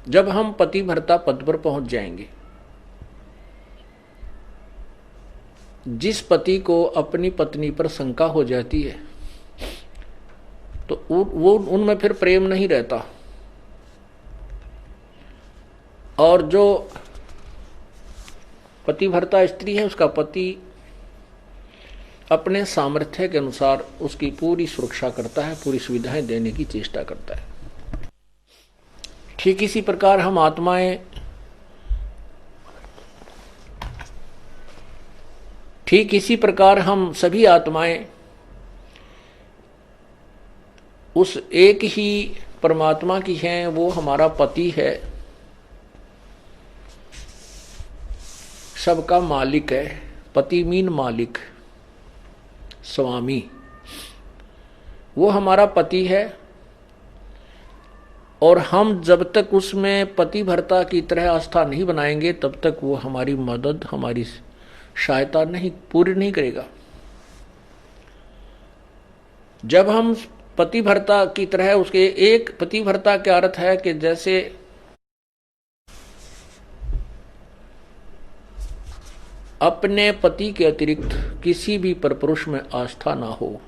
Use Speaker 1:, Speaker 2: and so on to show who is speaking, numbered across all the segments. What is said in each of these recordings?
Speaker 1: जब हम पतिव्रता पद पर पहुंच जाएंगे, जिस पति को अपनी पत्नी पर शंका हो जाती है तो वो उनमें फिर प्रेम नहीं रहता, और जो पतिव्रता स्त्री है उसका पति अपने सामर्थ्य के अनुसार उसकी पूरी सुरक्षा करता है, पूरी सुविधाएं देने की चेष्टा करता है। ठीक इसी प्रकार हम आत्माएं, ठीक इसी प्रकार हम सभी आत्माएं उस एक ही परमात्मा की हैं, वो हमारा पति है, सबका मालिक है। पति मीन मालिक, स्वामी, वो हमारा पति है। और हम जब तक उसमें पतिव्रता की तरह आस्था नहीं बनाएंगे तब तक वो हमारी मदद, हमारी सहायता नहीं पूरी नहीं करेगा। जब हम पतिव्रता की तरह उसके, एक पतिव्रता का अर्थ है कि जैसे अपने पति के अतिरिक्त किसी भी परपुरुष में आस्था ना हो,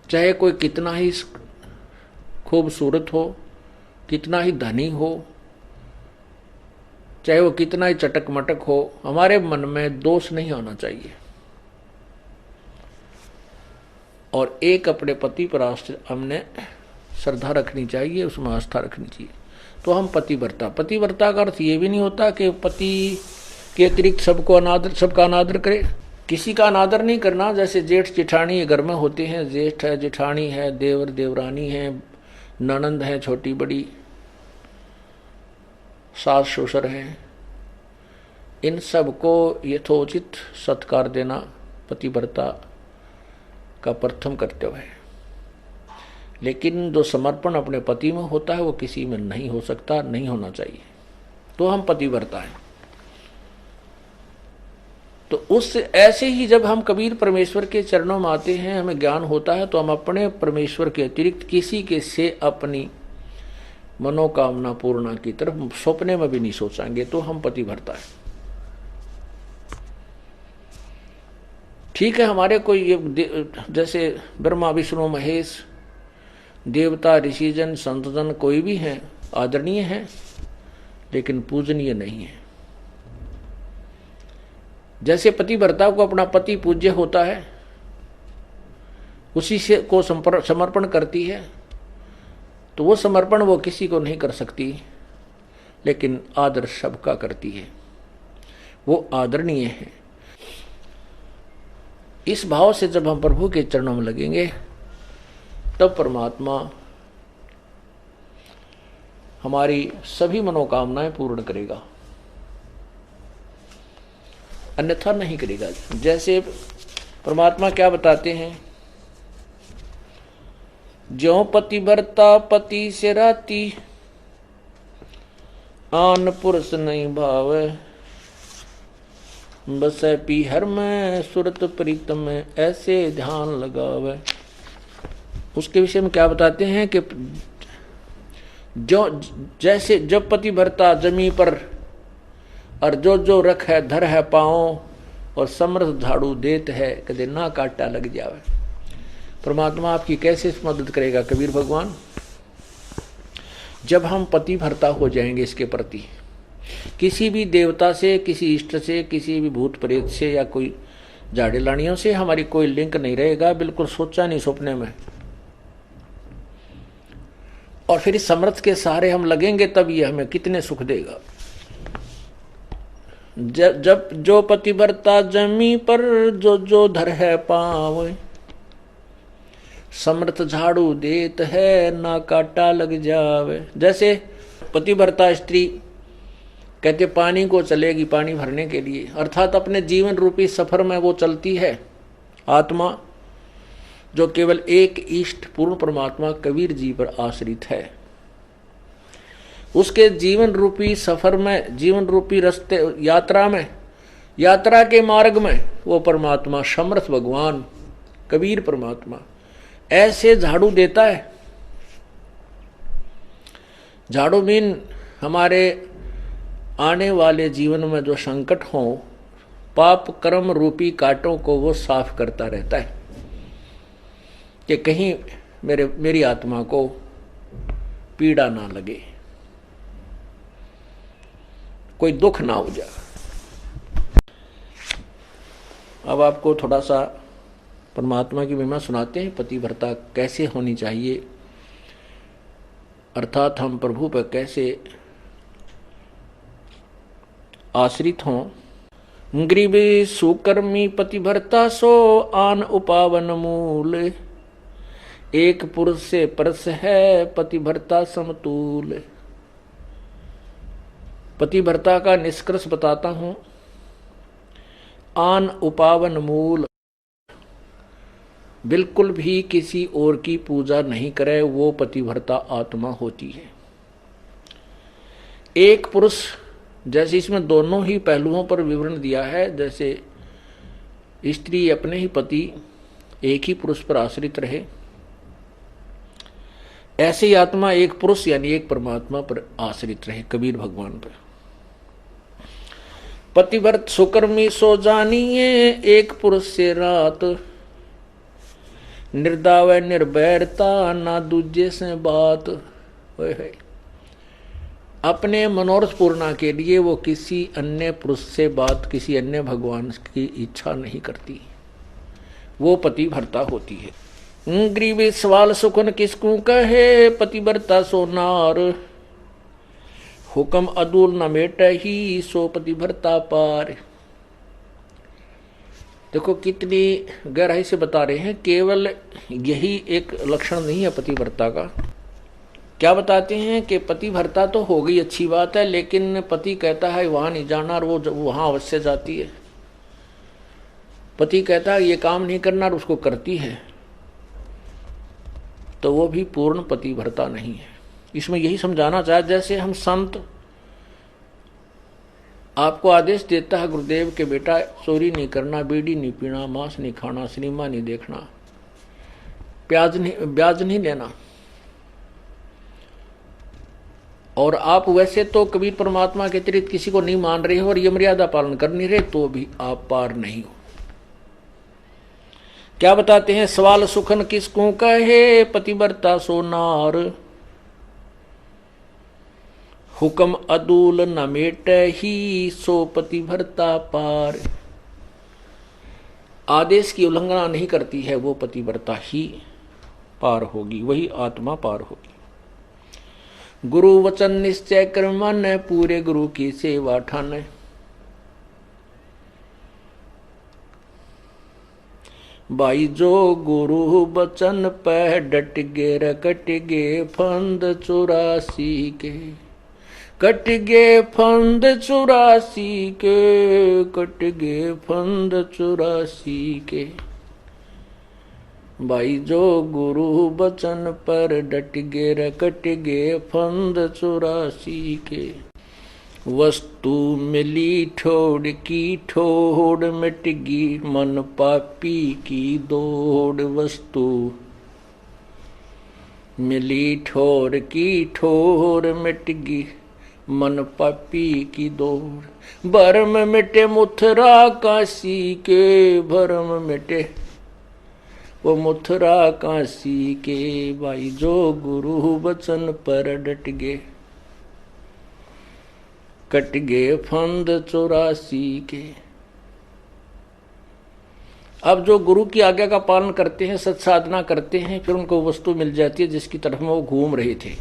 Speaker 1: चाहे कोई कितना ही खूबसूरत हो, कितना ही धनी हो, चाहे वो कितना ही चटक मटक हो, हमारे मन में दोष नहीं आना चाहिए। और एक अपने पति पर हमने श्रद्धा रखनी चाहिए, उसमें आस्था रखनी चाहिए, तो हम पतिव्रता। पतिव्रता का अर्थ ये भी नहीं होता कि पति के अतिरिक्त सबका अनादर करे, किसी का अनादर नहीं करना। जैसे जेठ जेठानी घर में होते हैं, जेठ है, जेठानी है, देवर देवरानी है, ननंद है छोटी बड़ी, सास ससुर हैं, इन सबको यथोचित सत्कार देना पतिव्रता का प्रथम कर्तव्य है। लेकिन जो समर्पण अपने पति में होता है वो किसी में नहीं हो सकता, नहीं होना चाहिए, तो हम पतिव्रता हैं। तो उस ऐसे ही जब हम कबीर परमेश्वर के चरणों में आते हैं, हमें ज्ञान होता है, तो हम अपने परमेश्वर के अतिरिक्त किसी के से अपनी मनोकामना पूर्णा की तरफ सपने में भी नहीं सोचेंगे, तो हम पतिव्रता है। ठीक है, हमारे कोई जैसे ब्रह्मा विष्णु महेश, देवता ऋषिजन संतजन कोई भी हैं, आदरणीय हैं, लेकिन पूजनीय नहीं है। जैसे पतिव्रता को अपना पति पूज्य होता है, उसी से को समर्पण करती है, तो वो समर्पण वो किसी को नहीं कर सकती, लेकिन आदर सबका करती है, वो आदरणीय है। इस भाव से जब हम प्रभु के चरणों में लगेंगे तब परमात्मा हमारी सभी मनोकामनाएं पूर्ण करेगा, अन्यथा नहीं करेगा। जैसे परमात्मा क्या बताते हैं, ज्यों पतिव्रता पति से राती, आन पुरुष नहीं भावे, बस पीहर में सुरत प्रीतम में ऐसे ध्यान लगावे। उसके विषय में क्या बताते हैं कि जो जैसे जब पतिव्रता जमी पर और जो जो रख है धर है पाओ, और समर्थ झाड़ू देत है कदे ना काटा लग जावे। परमात्मा आपकी कैसे मदद करेगा कबीर भगवान? जब हम पतिव्रता हो जाएंगे इसके प्रति, किसी भी देवता से, किसी इष्ट से, किसी भी भूत प्रेत से या कोई झाड़े लानियों से हमारी कोई लिंक नहीं रहेगा, बिल्कुल सोचा नहीं सपने में। और फिर इस समर्थ के सहारे हम लगेंगे तब ये हमें कितने सुख देगा। जब जो पतिव्रता जमी पर जो जो धर है पाँव, समर्थ झाड़ू देत है ना काटा लग जावे। जैसे पतिव्रता स्त्री कहते पानी को चलेगी पानी भरने के लिए, अर्थात अपने जीवन रूपी सफर में वो चलती है आत्मा, जो केवल एक इष्ट पूर्ण परमात्मा कबीर जी पर आश्रित है। उसके जीवन रूपी सफर में, जीवन रूपी रास्ते यात्रा में, यात्रा के मार्ग में वो परमात्मा समर्थ भगवान कबीर परमात्मा ऐसे झाड़ू देता है झाड़ू मीन हमारे आने वाले जीवन में जो संकट हो, पाप कर्म रूपी कांटों को वो साफ करता रहता है कि कहीं मेरी आत्मा को पीड़ा ना लगे, कोई दुख ना हो जाए। अब आपको थोड़ा सा परमात्मा की महिमा सुनाते हैं, पतिव्रता कैसे होनी चाहिए, अर्थात हम प्रभु पर कैसे आश्रित हों। गरीबी सुकर्मी पतिव्रता सो आन उपावन मूल, एक पुरुष से परस है पतिव्रता समतूल। पतिव्रता का निष्कर्ष बताता हूं। आन उपावन मूल, बिल्कुल भी किसी और की पूजा नहीं करे, वो पतिव्रता आत्मा होती है। एक पुरुष, जैसे इसमें दोनों ही पहलुओं पर विवरण दिया है, जैसे स्त्री अपने ही पति एक ही पुरुष पर आश्रित रहे, ऐसे ही आत्मा एक पुरुष यानी एक परमात्मा पर आश्रित रहे, कबीर भगवान पर। पतिव्रत सुकर्मी सो जानिए, एक पुरुष से रात, निर्दाव निर्भरता ना दूजे से बात। अपने मनोरथ पूर्णा के लिए वो किसी अन्य पुरुष से बात, किसी अन्य भगवान की इच्छा नहीं करती, वो पतिव्रता होती है। गरीबी सवाल सुखन किसको कहे, पतिव्रता सो नार, हुक्म अदूल न मेट ही सो पतिव्रता पार। देखो कितनी गहराई से बता रहे हैं, केवल यही एक लक्षण नहीं है पतिव्रता का। क्या बताते हैं कि पतिव्रता तो हो गई, अच्छी बात है, लेकिन पति कहता है वहां नहीं जाना और वो वहां अवश्य जाती है। पति कहता है ये काम नहीं करना और उसको करती है, तो वो भी पूर्ण पतिव्रता नहीं है। इसमें यही समझाना चाहे, जैसे हम संत आपको आदेश देता है गुरुदेव के बेटा चोरी नहीं करना, बीड़ी नहीं पीना, मांस नहीं खाना, सिनेमा नहीं देखना, ब्याज नहीं लेना, और आप वैसे तो कबीर परमात्मा के अतिरिक्त किसी को नहीं मान रहे हो और ये मर्यादा पालन कर नहीं रहे, तो भी आप पार नहीं हो। क्या बताते हैं, सवाल सुखन किसको कहे, पतिव्रता सो नार, हुक्म अदूल न मेट ही सो पतिव्रता पार। आदेश की उल्लंघना नहीं करती है वो पतिव्रता ही पार होगी, वही आत्मा पार होगी। गुरु वचन निश्चय कर मन, पूरे गुरु की सेवा ठान। भाई जो गुरु वचन पे डट गे रकट गे फंद 84 के, कट गे फंद 84 के, कट गे फंद 84 के। भाई जो गुरु बचन पर डट गे रकट गे फंद 84 के। वस्तु मिली ठोड़ की ठोड़ मिट गी, मन पापी की दौड़। वस्तु मिली ठोर की ठोर मिट गी, मन पापी की दौड़। भरम मिटे मुथरा काशी के, भरम मिटे वो मुथरा काशी के। भाई जो गुरु वचन पर डट गे, कट गे फंद 84 के। अब जो गुरु की आज्ञा का पालन करते हैं, सत्साधना करते हैं, फिर उनको वस्तु मिल जाती है जिसकी तरफ में वो घूम रहे थे।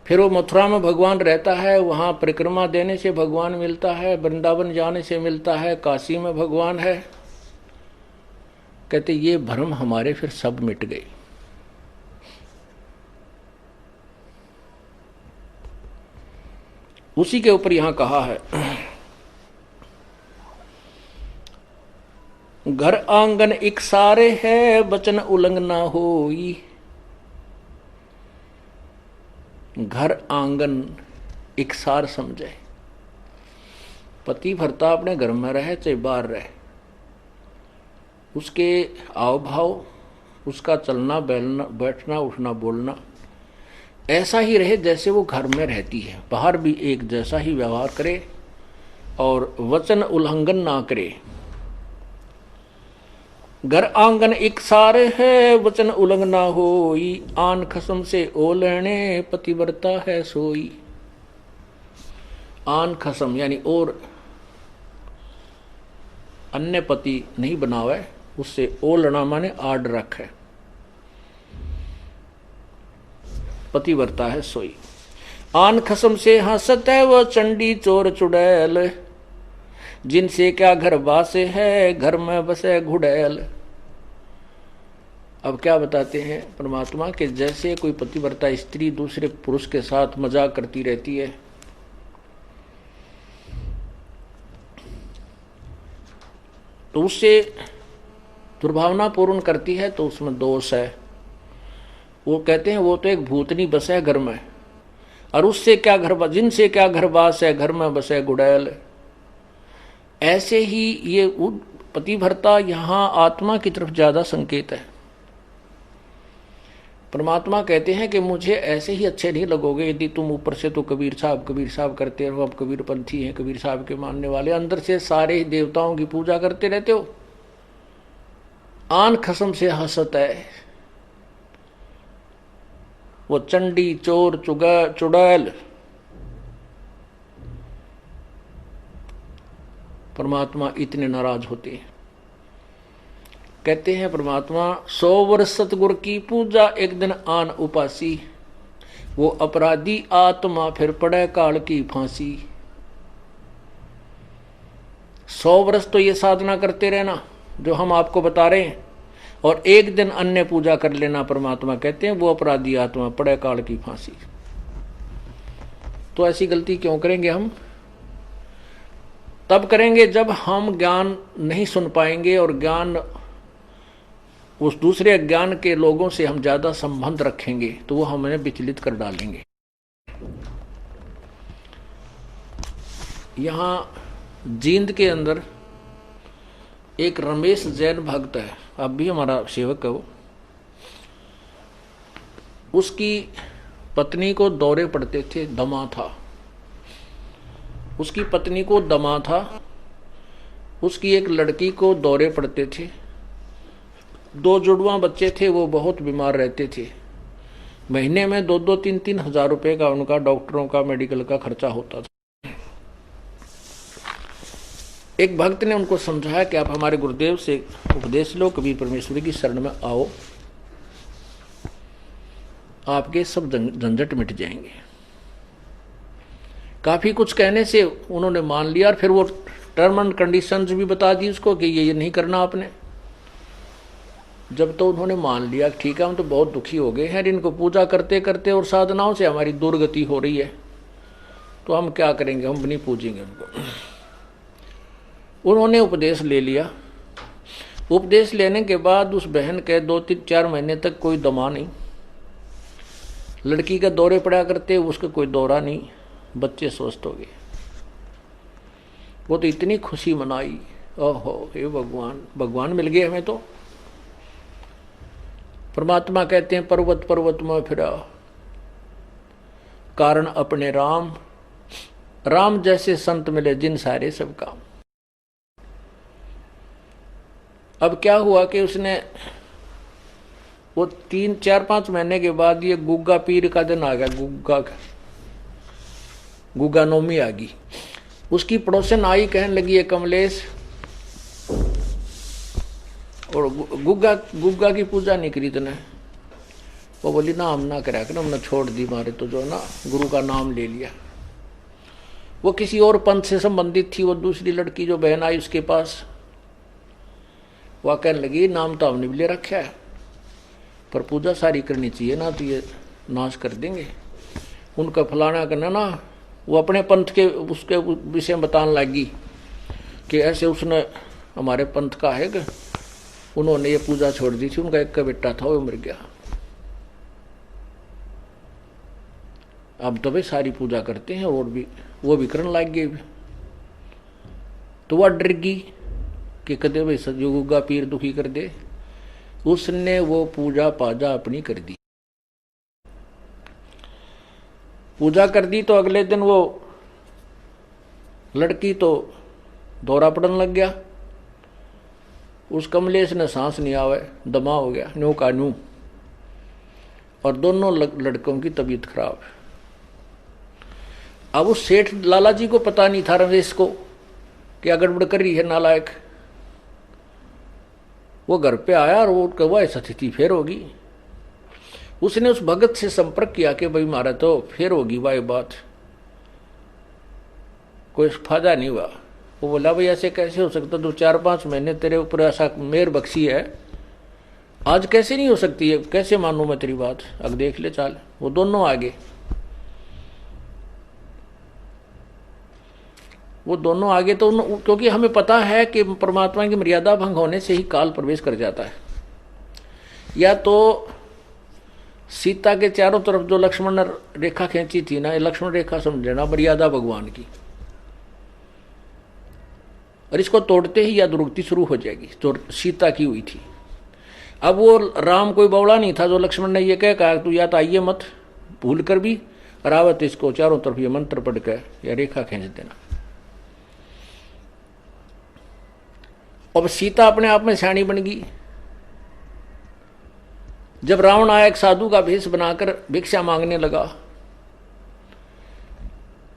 Speaker 1: फिर वो मथुरा में भगवान रहता है, वहां परिक्रमा देने से भगवान मिलता है, वृंदावन जाने से मिलता है, काशी में भगवान है। कहते ये भ्रम हमारे फिर सब मिट गए। उसी के ऊपर यहां कहा है, घर आंगन एक सारे है, वचन उल्लंघना होई। घर आंगन एक सार समझे। पतिव्रता अपने घर में रहे चाहे बाहर रहे, उसके आव भाव, उसका चलना बैठना उठना बोलना ऐसा ही रहे जैसे वो घर में रहती है, बाहर भी एक जैसा ही व्यवहार करे और वचन उल्लंघन ना करे। घर आंगन एक सारे है, वचन उल्लंघन ना होई, आन खसम से ओलने पतिव्रता है सोई। आन खसम यानी और अन्य पति नहीं बनावे, उससे ओलना माने आड रखे, पतिव्रता है सोई। आन खसम से हंसत है वो चंडी चोर चुड़ैल, जिनसे क्या घर बासे है, घर में बसे घुड़ैल। अब क्या बताते हैं परमात्मा के, जैसे कोई पतिव्रता स्त्री दूसरे पुरुष के साथ मजाक करती रहती है, तो उससे दुर्भावना पूर्ण करती है, तो उसमें दोष है। वो कहते हैं वो तो एक भूतनी बस है घर में, और उससे क्या घर, जिनसे क्या घर बास है, घर में बसे गुड़ैल। ऐसे ही ये पतिव्रता यहाँ आत्मा की तरफ ज्यादा संकेत है। परमात्मा कहते हैं कि मुझे ऐसे ही अच्छे नहीं लगोगे यदि तुम ऊपर से तो कबीर साहब करते रहो, अब कबीर पंथी हैं, कबीर साहब के मानने वाले, अंदर से सारे ही देवताओं की पूजा करते रहते हो। आन खसम से हंसत है वो चंडी चोर चुड़ैल। परमात्मा इतने नाराज होते हैं। कहते हैं परमात्मा 100 वर्ष सतगुरु की पूजा, एक दिन आन उपासी, वो अपराधी आत्मा फिर पड़े काल की फांसी। 100 वर्ष तो ये साधना करते रहना जो हम आपको बता रहे हैं, और एक दिन अन्य पूजा कर लेना, परमात्मा कहते हैं वो अपराधी आत्मा पड़े काल की फांसी। तो ऐसी गलती क्यों करेंगे हम? तब करेंगे जब हम ज्ञान नहीं सुन पाएंगे, और ज्ञान उस दूसरे ज्ञान के लोगों से हम ज्यादा संबंध रखेंगे, तो वो हमें विचलित कर डालेंगे। यहां जींद के अंदर एक रमेश जैन भक्त है, अब भी हमारा सेवक है वो। उसकी पत्नी को दौरे पड़ते थे, दमा था उसकी पत्नी को, दमा था उसकी। एक लड़की को दौरे पड़ते थे, 2 जुड़वा बच्चे थे, वो बहुत बीमार रहते थे। महीने में 2-2, 3-3 हजार रुपए का उनका डॉक्टरों का, मेडिकल का खर्चा होता था। एक भक्त ने उनको समझाया कि आप हमारे गुरुदेव से उपदेश लो, कबीर परमेश्वरी की शरण में आओ, आपके सब झंझट मिट जाएंगे। काफी कुछ कहने से उन्होंने मान लिया, और फिर वो टर्म एंड कंडीशंस भी बता दी उसको कि ये नहीं करना आपने। जब तो उन्होंने मान लिया ठीक है, हम तो बहुत दुखी हो गए हैं, इनको पूजा करते करते और साधनाओं से हमारी दुर्गति हो रही है, तो हम क्या करेंगे, हम नहीं पूजेंगे उनको। उन्होंने उपदेश ले लिया। उपदेश लेने के बाद उस बहन के 2-3-4 महीने तक कोई दमा नहीं, लड़की के दौरे पड़ा करते, उसका कोई दौरा नहीं, बच्चे स्वस्थ हो गए। वो तो इतनी खुशी मनाई, ओहो हे भगवान, भगवान मिल गए हमें तो। परमात्मा कहते हैं पर्वत पर्वत में फिरा, कारण अपने राम, राम जैसे संत मिले जिन सारे सब काम। अब क्या हुआ कि उसने वो 3-4-5 महीने के बाद ये गुग्गा पीर का दिन आ गया, गुग्गा नौमी आ गई। उसकी पड़ोसन आई, कहने लगी है कमलेश, और गुग्गा की पूजा नहीं करी तूने? वो बोली ना हम ना करा कर, हमने छोड़ दी, मारे तो जो ना गुरु का नाम ले लिया। वो किसी और पंथ से संबंधित थी, वो दूसरी लड़की जो बहन आई उसके पास, वह कहने लगी नाम तो हमने भी ले रखा है, पर पूजा सारी करनी चाहिए ना, तो ये नाश कर देंगे, उनका फलाना करना ना। वो अपने पंथ के उसके विषय में बताने लगी कि ऐसे उसने हमारे पंथ का है कि उन्होंने ये पूजा छोड़ दी थी, उनका एक का बेटा था वो मर गया, अब तो भाई सारी पूजा करते हैं, और भी वो भी करने लग गए। तो वह डर गई कि कदे भाई सजो गुग्गा पीर दुखी कर दे, उसने वो पूजा पाजा अपनी कर दी। पूजा कर दी तो अगले दिन वो लड़की तो दौरा पड़ने लग गया। उस कमलेश ने सांस नहीं आवे, दमा हो गया न्यू का न्यू, और दोनों लड़कों की तबीयत खराब है। अब उस सेठ लाला जी को पता नहीं था रमेश को क्या गड़बड़ कर रही है नालायक। वो घर पे आया और वो कहा ऐसा स्थिति फिर होगी। उसने उस भगत से संपर्क किया कि भाई मारा तो फिर होगी भाई बात, कोई फायदा नहीं हुआ। वो बोला भाई ऐसे कैसे हो सकता, 2-4-5 महीने तेरे ऊपर ऐसा मेहर बख्शी है, आज कैसे नहीं हो सकती है, कैसे मानूं मैं तेरी बात, अब देख ले चाल। वो दोनों आगे, वो दोनों आगे तो क्योंकि हमें पता है कि परमात्मा की मर्यादा भंग होने से ही काल प्रवेश कर जाता है। या तो सीता के चारों तरफ जो लक्ष्मण ने रेखा खींची थी ना, ये लक्ष्मण रेखा समझना मर्यादा भगवान की, और इसको तोड़ते ही या दुर्गति शुरू हो जाएगी जो सीता की हुई थी। अब वो राम कोई बवड़ा नहीं था जो लक्ष्मण ने ये कहा तू या तो आइए मत भूल कर भी, रावत इसको चारों तरफ ये मंत्र पढ़ कर या रेखा खींच देना। अब सीता अपने आप में सियाणी बन गई। जब रावण आया एक साधु का भेष बनाकर भिक्षा मांगने लगा,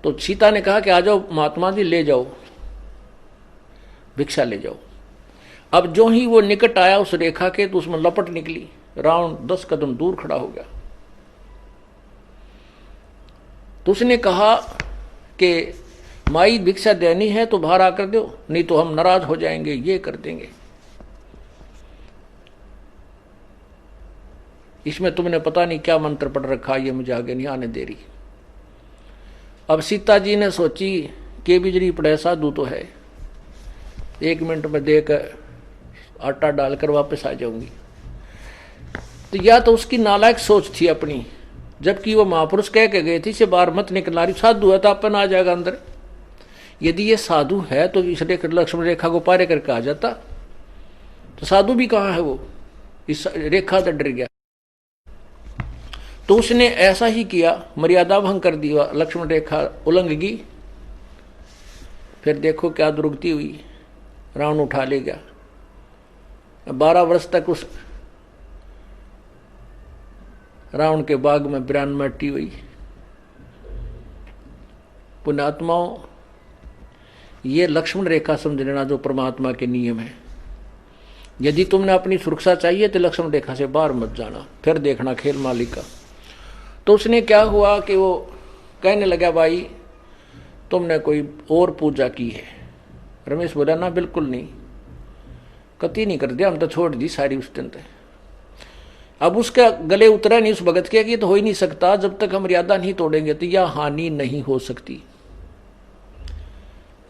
Speaker 1: तो सीता ने कहा कि आ जाओ महात्मा जी, ले जाओ भिक्षा ले जाओ। अब जो ही वो निकट आया उस रेखा के, तो उसमें लपट निकली, रावण 10 कदम दूर खड़ा हो गया। तो उसने कहा कि माई भिक्षा देनी है तो बाहर आकर दो, नहीं तो हम नाराज हो जाएंगे, ये कर देंगे। इसमें तुमने पता नहीं क्या मंत्र पढ़ रखा, ये मुझे आगे नहीं आने दे रही। अब सीता जी ने सोची कि बिजली पड़े साधु तो है, 1 मिनट में देकर आटा डालकर वापस आ जाऊंगी। तो या तो उसकी नालायक सोच थी अपनी, जबकि वो महापुरुष कह के गए थे इसे बाहर मत निकलना रही, साधु है तो अपन आ जाएगा अंदर। यदि ये साधु है तो इस लक्ष्मण रेखा को पारे करके आ जाता। तो साधु भी कहाँ है वो, इस रेखा से डर गया। तो उसने ऐसा ही किया, मर्यादा भंग कर दिया, लक्ष्मण रेखा उल्लंघ गई। फिर देखो क्या दुर्गति हुई, रावण उठा ले गया। 12 वर्ष तक उस रावण के बाग में बिरान मट्टी हुई। पुण्यात्माओं, ये लक्ष्मण रेखा समझ लेना जो परमात्मा के नियम है। यदि तुमने अपनी सुरक्षा चाहिए तो लक्ष्मण रेखा से बाहर मत जाना, फिर देखना खेल मालिक का। तो उसने क्या हुआ कि वो कहने लगा भाई तुमने कोई और पूजा की है। रमेश बोला ना बिल्कुल नहीं, कति नहीं कर दिया, हम तो छोड़ दी सारी उस दिन। अब उसका गले उतरा नहीं उस भगत के कि तो हो ही नहीं सकता, जब तक हम मर्यादा नहीं तोड़ेंगे तो यह हानि नहीं हो सकती,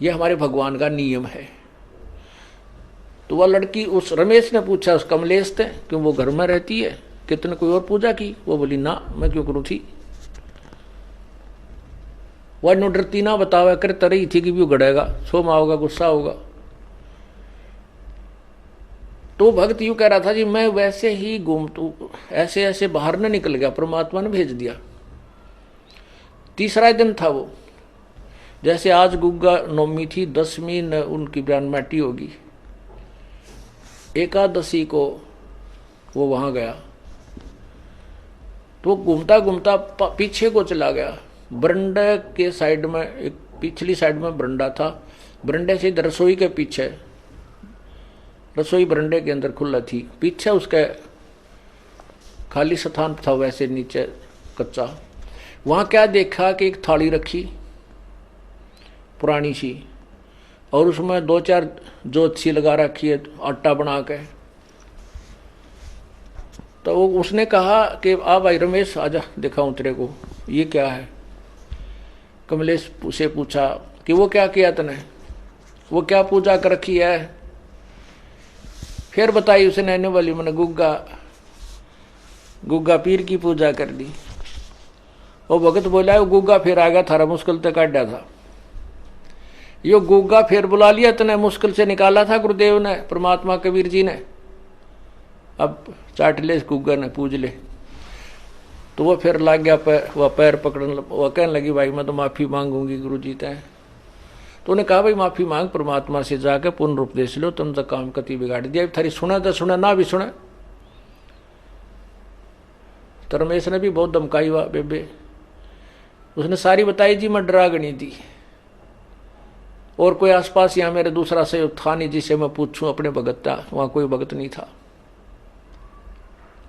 Speaker 1: यह हमारे भगवान का नियम है। तो वह लड़की, उस रमेश ने पूछा उस कमलेश से क्यों वो घर में रहती है, कि तूने कोई और पूजा की? वो बोली ना, मैं क्यों करूं थी। वह नो डरती ना बतावा कर तरही थी कि भी गड़ेगा, सोमा होगा, गुस्सा होगा। तो भक्त यूं कह रहा था जी मैं वैसे ही ऐसे ऐसे बाहर न निकल गया, परमात्मा ने भेज दिया। तीसरा दिन था वो, जैसे आज गुग्गा नवमी थी, 10वीं न उनकी ब्रह्मटी होगी, एकादशी को वो वहां गया। तो घूमता घूमता पीछे को चला गया। बरंडे के साइड में, एक पिछली साइड में बरंडा था, बरंडे से रसोई के पीछे, रसोई बरंडे के अंदर खुला थी, पीछे उसके खाली स्थान था, वैसे नीचे कच्चा। वहां क्या देखा कि एक थाली रखी पुरानी सी, और उसमें 2-4 जोत सी लगा रखी है आटा बना के। तो उसने कहा कि आ भाई रमेश आजा दिखाऊं तेरे को, ये क्या है। कमलेश से पूछा कि वो क्या किया तने, वो क्या पूजा कर रखी है। फिर बताई उसने, आने वाली मैंने गुग्गा पीर की पूजा कर दी। वो भगत बोला वो गुग्गा फिर आ गया, थारा मुश्किल से काटा था। यो गुग्गा फिर बुला लिया तने, मुश्किल से निकाला था गुरुदेव ने, परमात्मा कबीर जी ने। अब चाट ले इस गुग्गा ने, पूज ले। तो वो फिर लग गया वह पैर पकड़ने, वह कहने लगी भाई मैं तो माफ़ी मांगूंगी गुरुजी तय। तो उन्हें कहा भाई माफ़ी मांग, परमात्मा से जाकर पूर्ण उपदेश लो, तुम तो काम कति बिगाड़ दिया, थारी सुना तो सुना, ना भी सुना। तो रमेश ने भी बहुत धमकाई हुआ बेबे, उसने सारी बताई जी, मैं डरा गणी थी और कोई आसपास यहाँ मेरे दूसरा सहयोग था नहीं जिसे मैं पूछूं अपने भगत था, वहां कोई भगत नहीं था।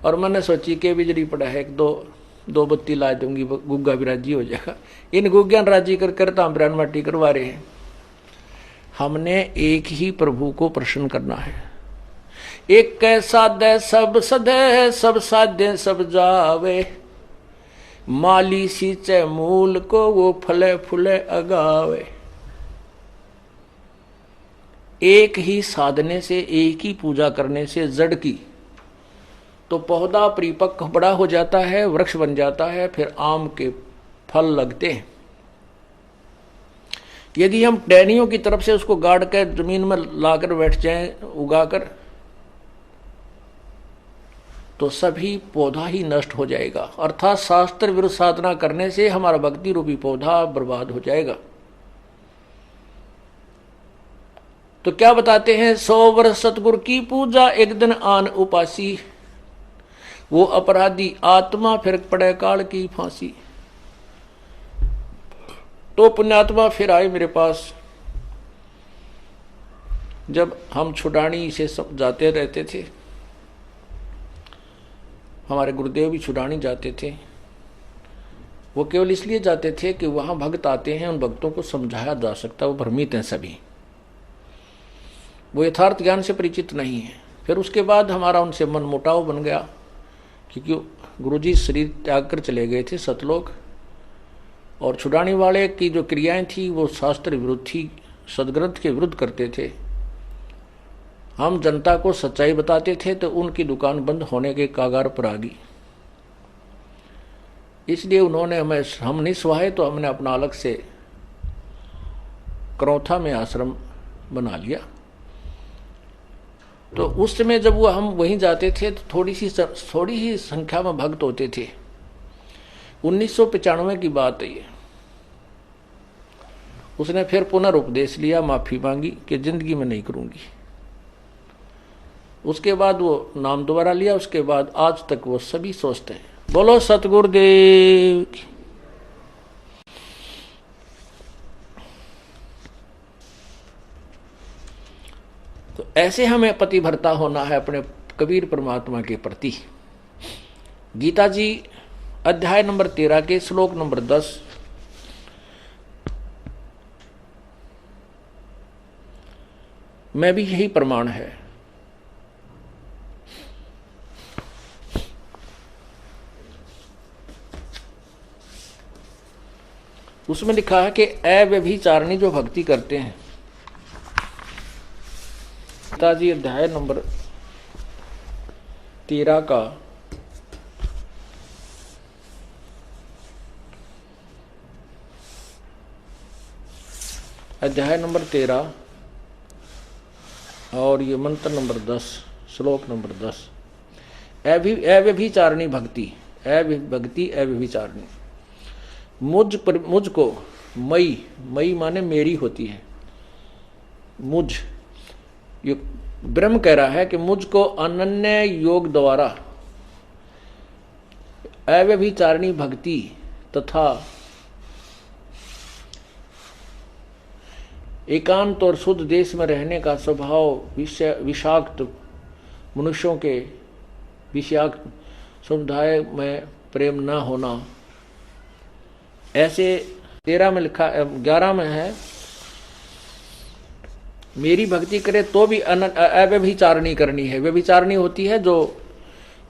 Speaker 1: और मैंने सोची कि बिजली पड़ा है, एक दो बत्ती ला दूंगी, गुग्गा भी राजी हो जाएगा। इन गुग्गियान राजी कर तो हम ब्रान माटी करवा रहे हैं। हमने एक ही प्रभु को प्रसन्न करना है। एक साधे सब सदे, सब साधे सब जावे, माली सींचे मूल को वो फले फूले अगावे। एक ही साधने से, एक ही पूजा करने से जड़ की तो पौधा परिपक्व बड़ा हो जाता है, वृक्ष बन जाता है, फिर आम के फल लगते हैं। यदि हम टहनियों की तरफ से उसको गाड़ कर जमीन में लाकर बैठ जाएं उगाकर, तो सभी पौधा ही नष्ट हो जाएगा। अर्थात शास्त्र विरुद्ध साधना करने से हमारा भक्ति रूपी पौधा बर्बाद हो जाएगा। तो क्या बताते हैं, 100 वर्ष सतगुरु की पूजा, एक दिन आन उपासी, वो अपराधी आत्मा फिर पड़े काल की फांसी। तो पुण्यात्मा फिर आए मेरे पास। जब हम छुड़ानी से जाते रहते थे, हमारे गुरुदेव भी छुड़ानी जाते थे, वो केवल इसलिए जाते थे कि वहां भक्त आते हैं, उन भक्तों को समझाया जा सकता, वो भ्रमित हैं सभी, वो यथार्थ ज्ञान से परिचित नहीं है। फिर उसके बाद हमारा उनसे मन मुटाव बन गया, क्योंकि गुरुजी शरीर त्याग कर चले गए थे सतलोक, और छुड़ाने वाले की जो क्रियाएं थी वो शास्त्र विरुद्ध थी, सदग्रंथ के विरुद्ध करते थे। हम जनता को सच्चाई बताते थे तो उनकी दुकान बंद होने के कागार पर आ गई। इसलिए उन्होंने हम नहीं सुहाए तो हमने अपना अलग से करौथा में आश्रम बना लिया। तो उस समय जब वो हम वहीं जाते थे तो थोड़ी ही संख्या में भक्त होते थे। 1995 की बात है ये। उसने फिर पुनर्उपदेश लिया, माफी मांगी कि जिंदगी में नहीं करूंगी। उसके बाद वो नाम दोबारा लिया, उसके बाद आज तक वो सभी सोचते हैं। बोलो सतगुरुदेव की। तो ऐसे हमें पतिव्रता होना है अपने कबीर परमात्मा के प्रति। गीता जी अध्याय नंबर 13 के श्लोक नंबर 10, में भी यही प्रमाण है। उसमें लिखा है कि अव्यभिचारिणी जो भक्ति करते हैं, गीता जी अध्याय नंबर 13 का अध्याय नंबर 13 और ये मंत्र नंबर 10 श्लोक नंबर 10, अव्यभिचारिणी भक्ति, भक्ति अव्यभिचारिणी। मुझको मई माने मेरी होती है। मुझ ये ब्रह्म कह रहा है कि मुझको अनन्य योग द्वारा अव्यभिचारिणी भक्ति तथा एकांत और शुद्ध देश में रहने का स्वभाव, विषाक्त मनुष्यों के विषाक्त समुदाय में प्रेम न होना, ऐसे 13 में लिखा, 11 में है मेरी भक्ति करे तो भी अव्यभिचारिणी करनी है। व्यभिचारिणी होती है जो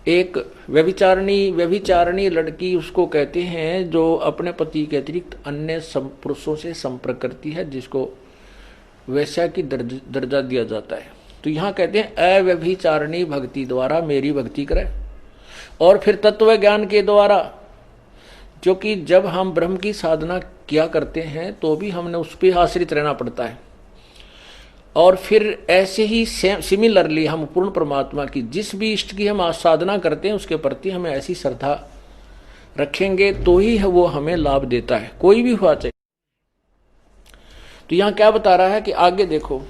Speaker 1: एक व्यभिचारिणी लड़की उसको कहते हैं जो अपने पति के अतिरिक्त अन्य पुरुषों से संपर्क करती है, जिसको वैश्या की दर्जा दिया जाता है। तो यहाँ कहते हैं अव्यभिचारिणी भक्ति द्वारा मेरी भक्ति करे। और फिर तत्व ज्ञान के द्वारा, जो कि जब हम ब्रह्म की साधना किया करते हैं तो भी हमने उस पर आश्रित रहना पड़ता है। और फिर ऐसे ही सिमिलरली हम पूर्ण परमात्मा की जिस भी इष्ट की हम साधना करते हैं उसके प्रति हमें ऐसी श्रद्धा रखेंगे तो ही वो हमें लाभ देता है, कोई भी हुआ चाहिए। तो यहां क्या बता रहा है कि आगे देखो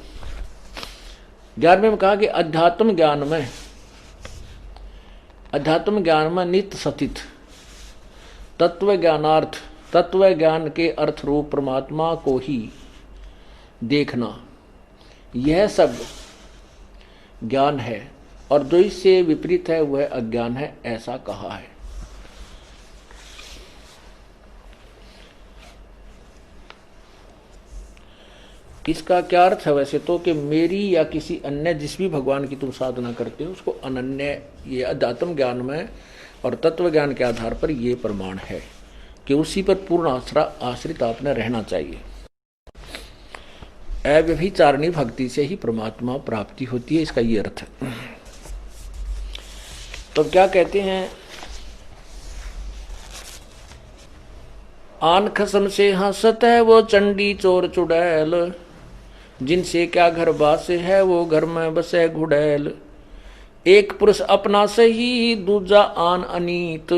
Speaker 1: 11वें में कहा कि अध्यात्म ज्ञान में नित्य सतित तत्व ज्ञानार्थ, तत्व ज्ञान के अर्थ रूप परमात्मा को ही देखना, यह सब ज्ञान है, और जो इससे विपरीत है वह अज्ञान है, ऐसा कहा है। इसका क्या अर्थ है वैसे तो कि मेरी या किसी अन्य जिस भी भगवान की तुम साधना करते हो उसको अनन्य, ये अध्यात्म ज्ञान में और तत्व ज्ञान के आधार पर ये प्रमाण है कि उसी पर पूर्ण आश्रित आपने रहना चाहिए। अव्यभिचारिणी भक्ति से ही परमात्मा प्राप्ति होती है, इसका ये अर्थ है। तो क्या कहते हैं, आन खसम से हंसत है वो चंडी चोर चुड़ैल, जिनसे क्या घर बास है वो घर में बसे घुड़ैल। एक पुरुष अपना सही दूजा आन अनीत,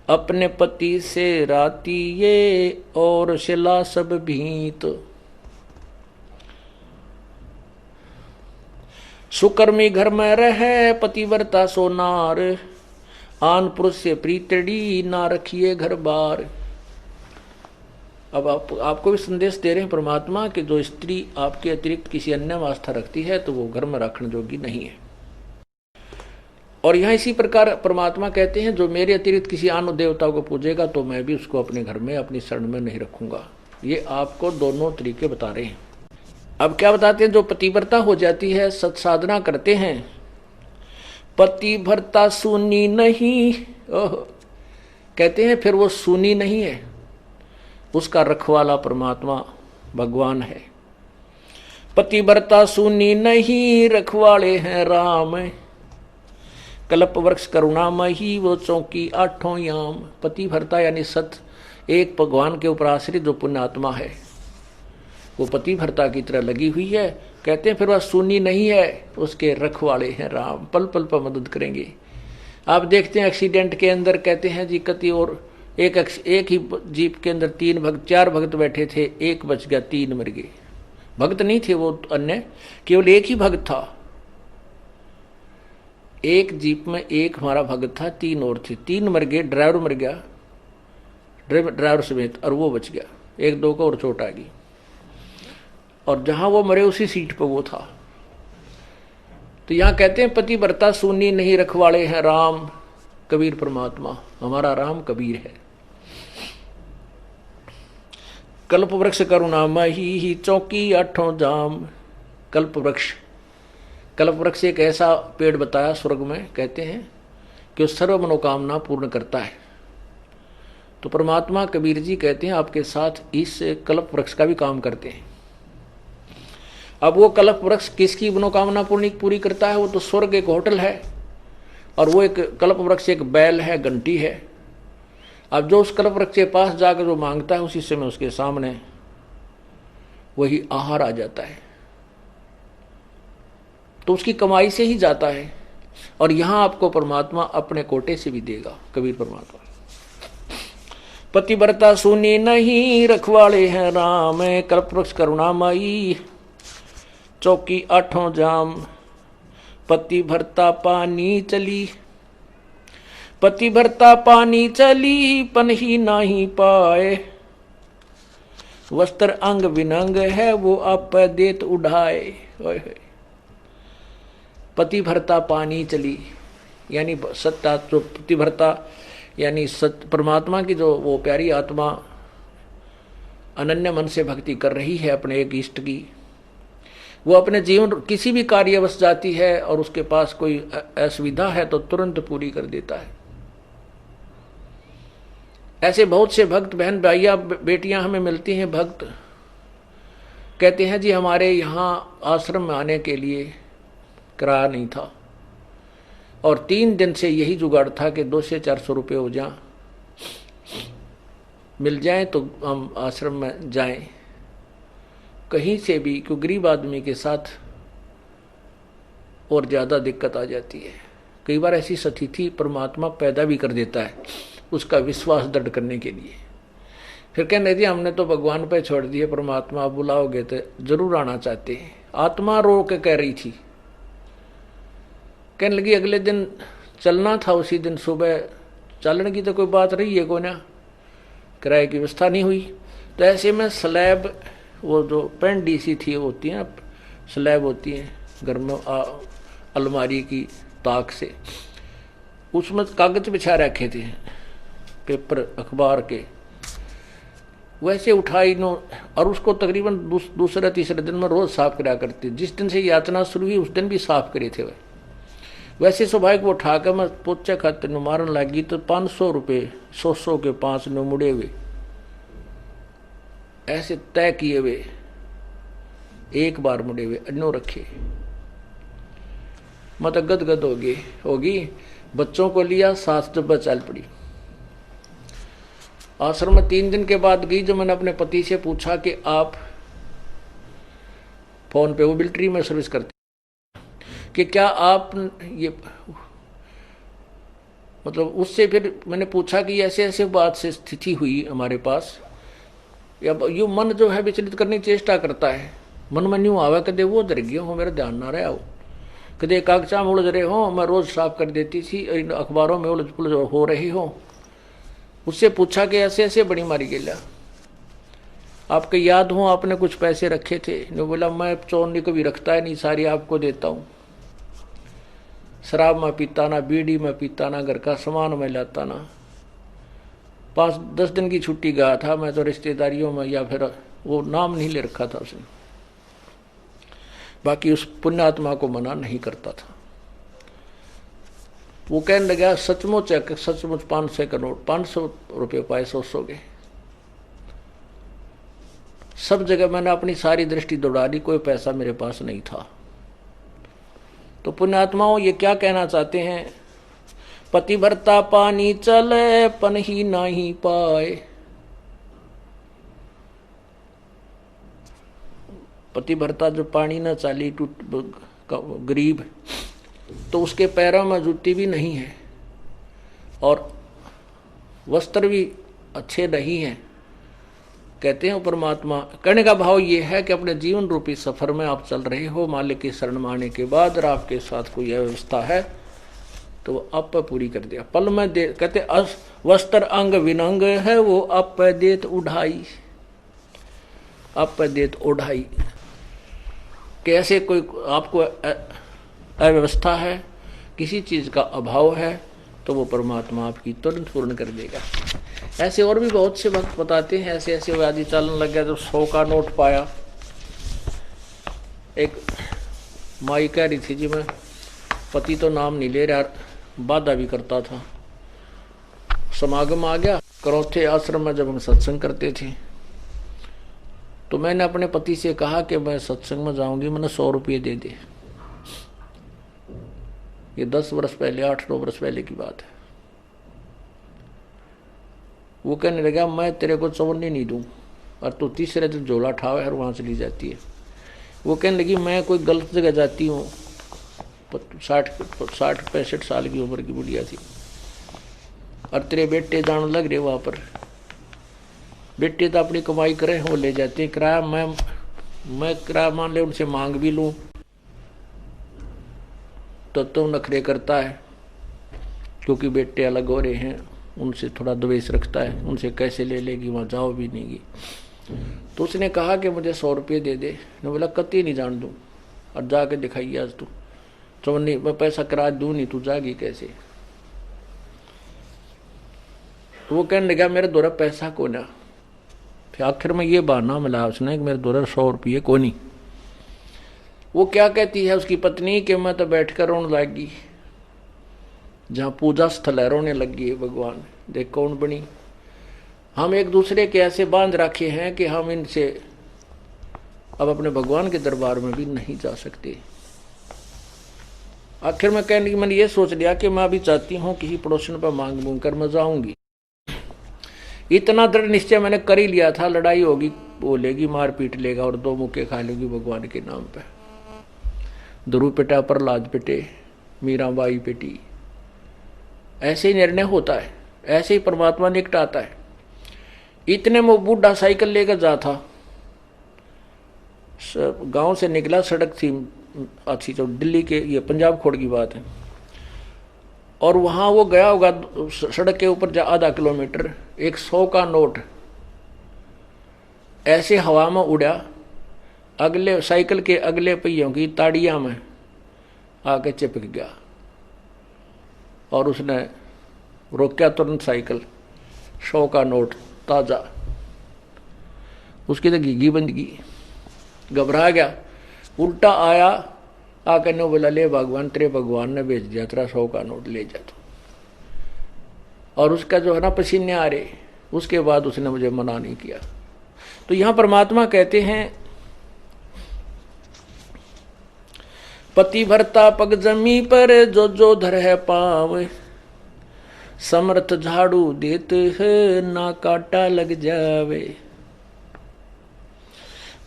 Speaker 1: अपने पति से राती ये और शिला सब भीत। सुकर्मी घर में रहे पतिव्रता सोनार, आन पुरुष से प्रीतड़ी ना रखिए घर बार। अब आपको भी संदेश दे रहे हैं परमात्मा कि जो स्त्री आपके अतिरिक्त किसी अन्य में आस्था रखती है तो वो घर में रखने योग्य नहीं है। और यहाँ इसी प्रकार परमात्मा कहते हैं जो मेरे अतिरिक्त किसी अन्य देवता को पूजेगा तो मैं भी उसको अपने घर में अपनी शरण में नहीं रखूंगा। ये आपको दोनों तरीके बता रहे हैं। अब क्या बताते हैं, जो पतिव्रता हो जाती है, सत्साधना करते हैं, पतिव्रता सुनी नहीं, कहते हैं फिर वो सुनी नहीं है, उसका रखवाला परमात्मा भगवान है। पतिव्रता सुनी नहीं रखवाले हैं राम, कल्प वृक्ष करुणामयी वो चौकी आठों याम। पतिव्रता यानी सत एक भगवान के ऊपर आश्रित जो पुण्यात्मा है वो पतिव्रता की तरह लगी हुई है। कहते हैं फिर वह सुनी नहीं है, उसके रखवाले हैं राम, पल पल पर मदद करेंगे। आप देखते हैं एक्सीडेंट के अंदर कहते हैं जी कति और एक ही जीप के अंदर 4 भक्त बैठे थे, एक बच गया, 3 मर गए। भक्त नहीं थे वो अन्य, केवल एक ही भक्त था। एक जीप में एक हमारा भक्त था, 3 और थे, 3 मर गए, ड्राइवर मर गया, ड्राइवर समेत, और वो बच गया, 1-2 को और चोट आ गई। और जहां वो मरे उसी सीट पर वो था। तो यहां कहते हैं पतिव्रता सुनी नहीं रखवाले हैं राम, कबीर परमात्मा, हमारा राम कबीर है। कल्प वृक्ष करुणामयी ही चौकी आठों जाम। कल्प वृक्ष एक ऐसा पेड़ बताया स्वर्ग में, कहते हैं कि वो सर्व मनोकामना पूर्ण करता है। तो परमात्मा कबीर जी कहते हैं आपके साथ इस कल्प वृक्ष का भी काम करते हैं। अब वो कल्प वृक्ष किसकी मनोकामना पूरी करता है? वो तो स्वर्ग एक होटल है, और वो एक कल्प वृक्ष एक बैल है, घंटी है। अब जो उस कल्प वृक्ष के पास जाकर जो मांगता है उसी समय उसके सामने वही आहार आ जाता है, तो उसकी कमाई से ही जाता है। और यहां आपको परमात्मा अपने कोटे से भी देगा, कबीर परमात्मा। पतिव्रता सुनी नहीं रखवाले हैं राम, कल्प वृक्ष करुणामयी चौकी आठों जाम। पतिव्रता पानी चली पन ही नहीं पाए, वस्त्र अंग विनंग है वो आप देत उड़ाए। पतिव्रता पानी चली यानी सत्ता, जो पतिव्रता यानी परमात्मा की जो वो प्यारी आत्मा अनन्य मन से भक्ति कर रही है अपने एक इष्ट की, वो अपने जीवन किसी भी कार्यवश जाती है और उसके पास कोई असुविधा है तो तुरंत पूरी कर देता है। ऐसे बहुत से भक्त बहन भाइयां बेटियां हमें मिलती हैं, भक्त कहते हैं जी हमारे यहाँ आश्रम में आने के लिए किराया नहीं था, और 3 दिन से यही जुगाड़ था कि 200 से 400 रुपये हो जाए, मिल जाए तो हम आश्रम में जाएं कहीं से भी, क्योंकि गरीब आदमी के साथ और ज़्यादा दिक्कत आ जाती है। कई बार ऐसी स्थिति परमात्मा पैदा भी कर देता है। उसका विश्वास दृढ़ करने के लिए। फिर कहने लगी हमने तो भगवान पे छोड़ दिए, परमात्मा आप बुलाओगे तो जरूर आना चाहते हैं। आत्मा रो के कह रही थी। कहने लगी अगले दिन चलना था, उसी दिन सुबह चलने की तो कोई बात रही है को ना, किराए की व्यवस्था नहीं हुई। तो ऐसे में स्लैब, वो जो पेंडी सी थी होती है, स्लैब होती है घर में अलमारी की ताक से, उसमें कागज बिछा रखे थे पेपर अखबार के, वैसे उठाई नो और उसको तकरीबन दूसरे तीसरे दिन में रोज साफ करा करती। जिस दिन से यातना शुरू हुई उस दिन भी साफ करे थे वैसे स्वाभाविक वो उठाकर मैं पोचे खाते नु मारन लगी तो 500 रुपये 100 के 5 नो मुड़े हुए ऐसे तय किए हुए, एक बार मुड़े हुए अन्नो रखे। मत गदगद होगी। बच्चों को लिया, सास जब चल पड़ी। आश्रम में 3 दिन के बाद गई, जो मैंने अपने पति से पूछा कि आप फोन पे वो मिलिट्री में सर्विस करते कि क्या आप ये, मतलब उससे फिर मैंने पूछा कि ऐसे ऐसे बात से स्थिति हुई हमारे पास, या यू मन जो है विचलित करने की चेष्टा करता है। मन में न्यू आवा कदे वो डर गया हो, मेरा ध्यान ना रहा हो, कदे कागजा में उलझ रहे हो, मैं रोज साफ कर देती थी, अखबारों में उलझ पुलझ हो रही हो। उससे पूछा कि ऐसे ऐसे बड़ी मारी गेला, आपको याद हो आपने कुछ पैसे रखे थे? ने बोला मैं चोरनी को भी रखता है नहीं, सारी आपको देता हूँ। शराब में पीता ना, बीड़ी में पीता ना, घर का सामान में लाता ना। 5-10 दिन की छुट्टी गया था मैं तो रिश्तेदारियों में, या फिर वो नाम नहीं ले रखा था उसने, बाकी उस पुण्यात्मा को मना नहीं करता था। वो कहने लगा सचमुच है, सचमुच 500 का नोट, 500 रुपये पाए 100 के। सब जगह मैंने अपनी सारी दृष्टि दौड़ा दी, कोई पैसा मेरे पास नहीं था। तो पुण्यात्माओं ये क्या कहना चाहते हैं? पतिव्रता पानी चले पन ही नहीं पाए। पतिव्रता जो पानी न चाली टूट गरीब, तो उसके पैरों में जूती भी नहीं है और वस्त्र भी अच्छे नहीं हैं। कहते हैं परमात्मा, कहने का भाव ये है कि अपने जीवन रूपी सफर में आप चल रहे हो, मालिक की शरण में आने के बाद और आपके साथ कोई व्यवस्था है तो वो आप पर पूरी कर दिया। पल में दे, कहते वस्त्र अंग विनंग है, वो आप पे देत उढ़ाई, आप पे देत उढ़ाई। कैसे कोई आपको अव्यवस्था है, किसी चीज का अभाव है, तो वो परमात्मा आपकी तुरंत पूर्ण कर देगा। ऐसे और भी बहुत से वक्त बताते हैं, ऐसे ऐसे व्याधि चलन लग गया। जब 100 का नोट पाया, एक माई कह रही थी जी मैं, पति तो नाम नहीं ले रहा, बाधा भी करता था। समागम आ गया, करौथे आश्रम में जब हम सत्संग करते थे, तो मैंने अपने पति से कहा कि मैं सत्संग में जाऊंगी, मैंने 100 रुपये दे दे। ये 10 वर्ष पहले, 8-9 वर्ष पहले की बात है। वो कहने लगा मैं तेरे को चवन्नी नहीं दूं, और तू तीसरे दिन झोला ठावे और वहां चली जाती है। वो कहने लगी मैं कोई गलत जगह जाती हूँ, 60-65 साल की उम्र की बुढ़िया थी, और तेरे बेटे जान लग रहे वहां पर। बेटे तो अपनी कमाई करे, वो ले जाते हैं किराया, मैं किराया मान ले उनसे मांग भी लूं तो तुम नखरे करता है, क्योंकि बेटे अलग हो रहे हैं, उनसे थोड़ा द्वेष रखता है, उनसे कैसे ले लेगी, वहाँ जाओ भी नहीं। तो उसने कहा कि मुझे 100 रुपये दे दे। ने बोला कति नहीं जान दूँ, और जाके दिखाइए आज तू। तो नहीं, मैं पैसा किराया दूँ नहीं, तू जागी कैसे? वो कहने लगा मेरे द्वारा पैसा को ना। फिर आखिर में ये बहाना मिला उसने कि मेरे द्वारा 100 रुपये को नहीं। वो क्या कहती है उसकी पत्नी कि मैं तो बैठ कर रोने लगी, जहाँ पूजा स्थल है रोने लगी है, भगवान देख कौन बनी। हम एक दूसरे के ऐसे बांध रखे हैं कि हम इनसे अब अपने भगवान के दरबार में भी नहीं जा सकते। आखिर में कहने की मैंने ये सोच लिया कि मैं अभी चाहती हूँ किसी पड़ोसन पर मांग मूंग कर मैं जाऊंगी। इतना दृढ़ निश्चय मैंने कर ही लिया था, लड़ाई होगी, बोलेगी, मार पीट लेगा और 2 मुक्के खा लेगी भगवान के नाम पे। ध्रुव पिटा, प्रहलाद पिटे, मीराबाई पिटी, ऐसे ही निर्णय होता है। ऐसे ही परमात्मा निकटाता है। इतने में वो बूढ़ा साइकिल लेकर जा था, गांव से निकला, सड़क थी अच्छी, जो दिल्ली के, ये पंजाब खोड़ की बात है, और वहां वो गया होगा सड़क के ऊपर आधा किलोमीटर, एक 100 का नोट ऐसे हवा में उड़ा, अगले साइकिल के अगले पहियों की ताड़ियां में आके चिपक गया, और उसने रोका तुरंत साइकिल। 100 का नोट ताजा, उसकी तो घीघी बंद की, घबरा गया, उल्टा आया, आकर ने बोला ले भगवान, तेरे भगवान ने भेज दिया, तेरा 100 का नोट ले जा तो। और उसका जो है ना पसीने आ रहे, उसके बाद उसने मुझे मना नहीं किया। तो यहां परमात्मा कहते हैं पति भरता पग जमी पर जो जो धर है पाव, समर्थ झाड़ू देते है ना काटा लग जावे।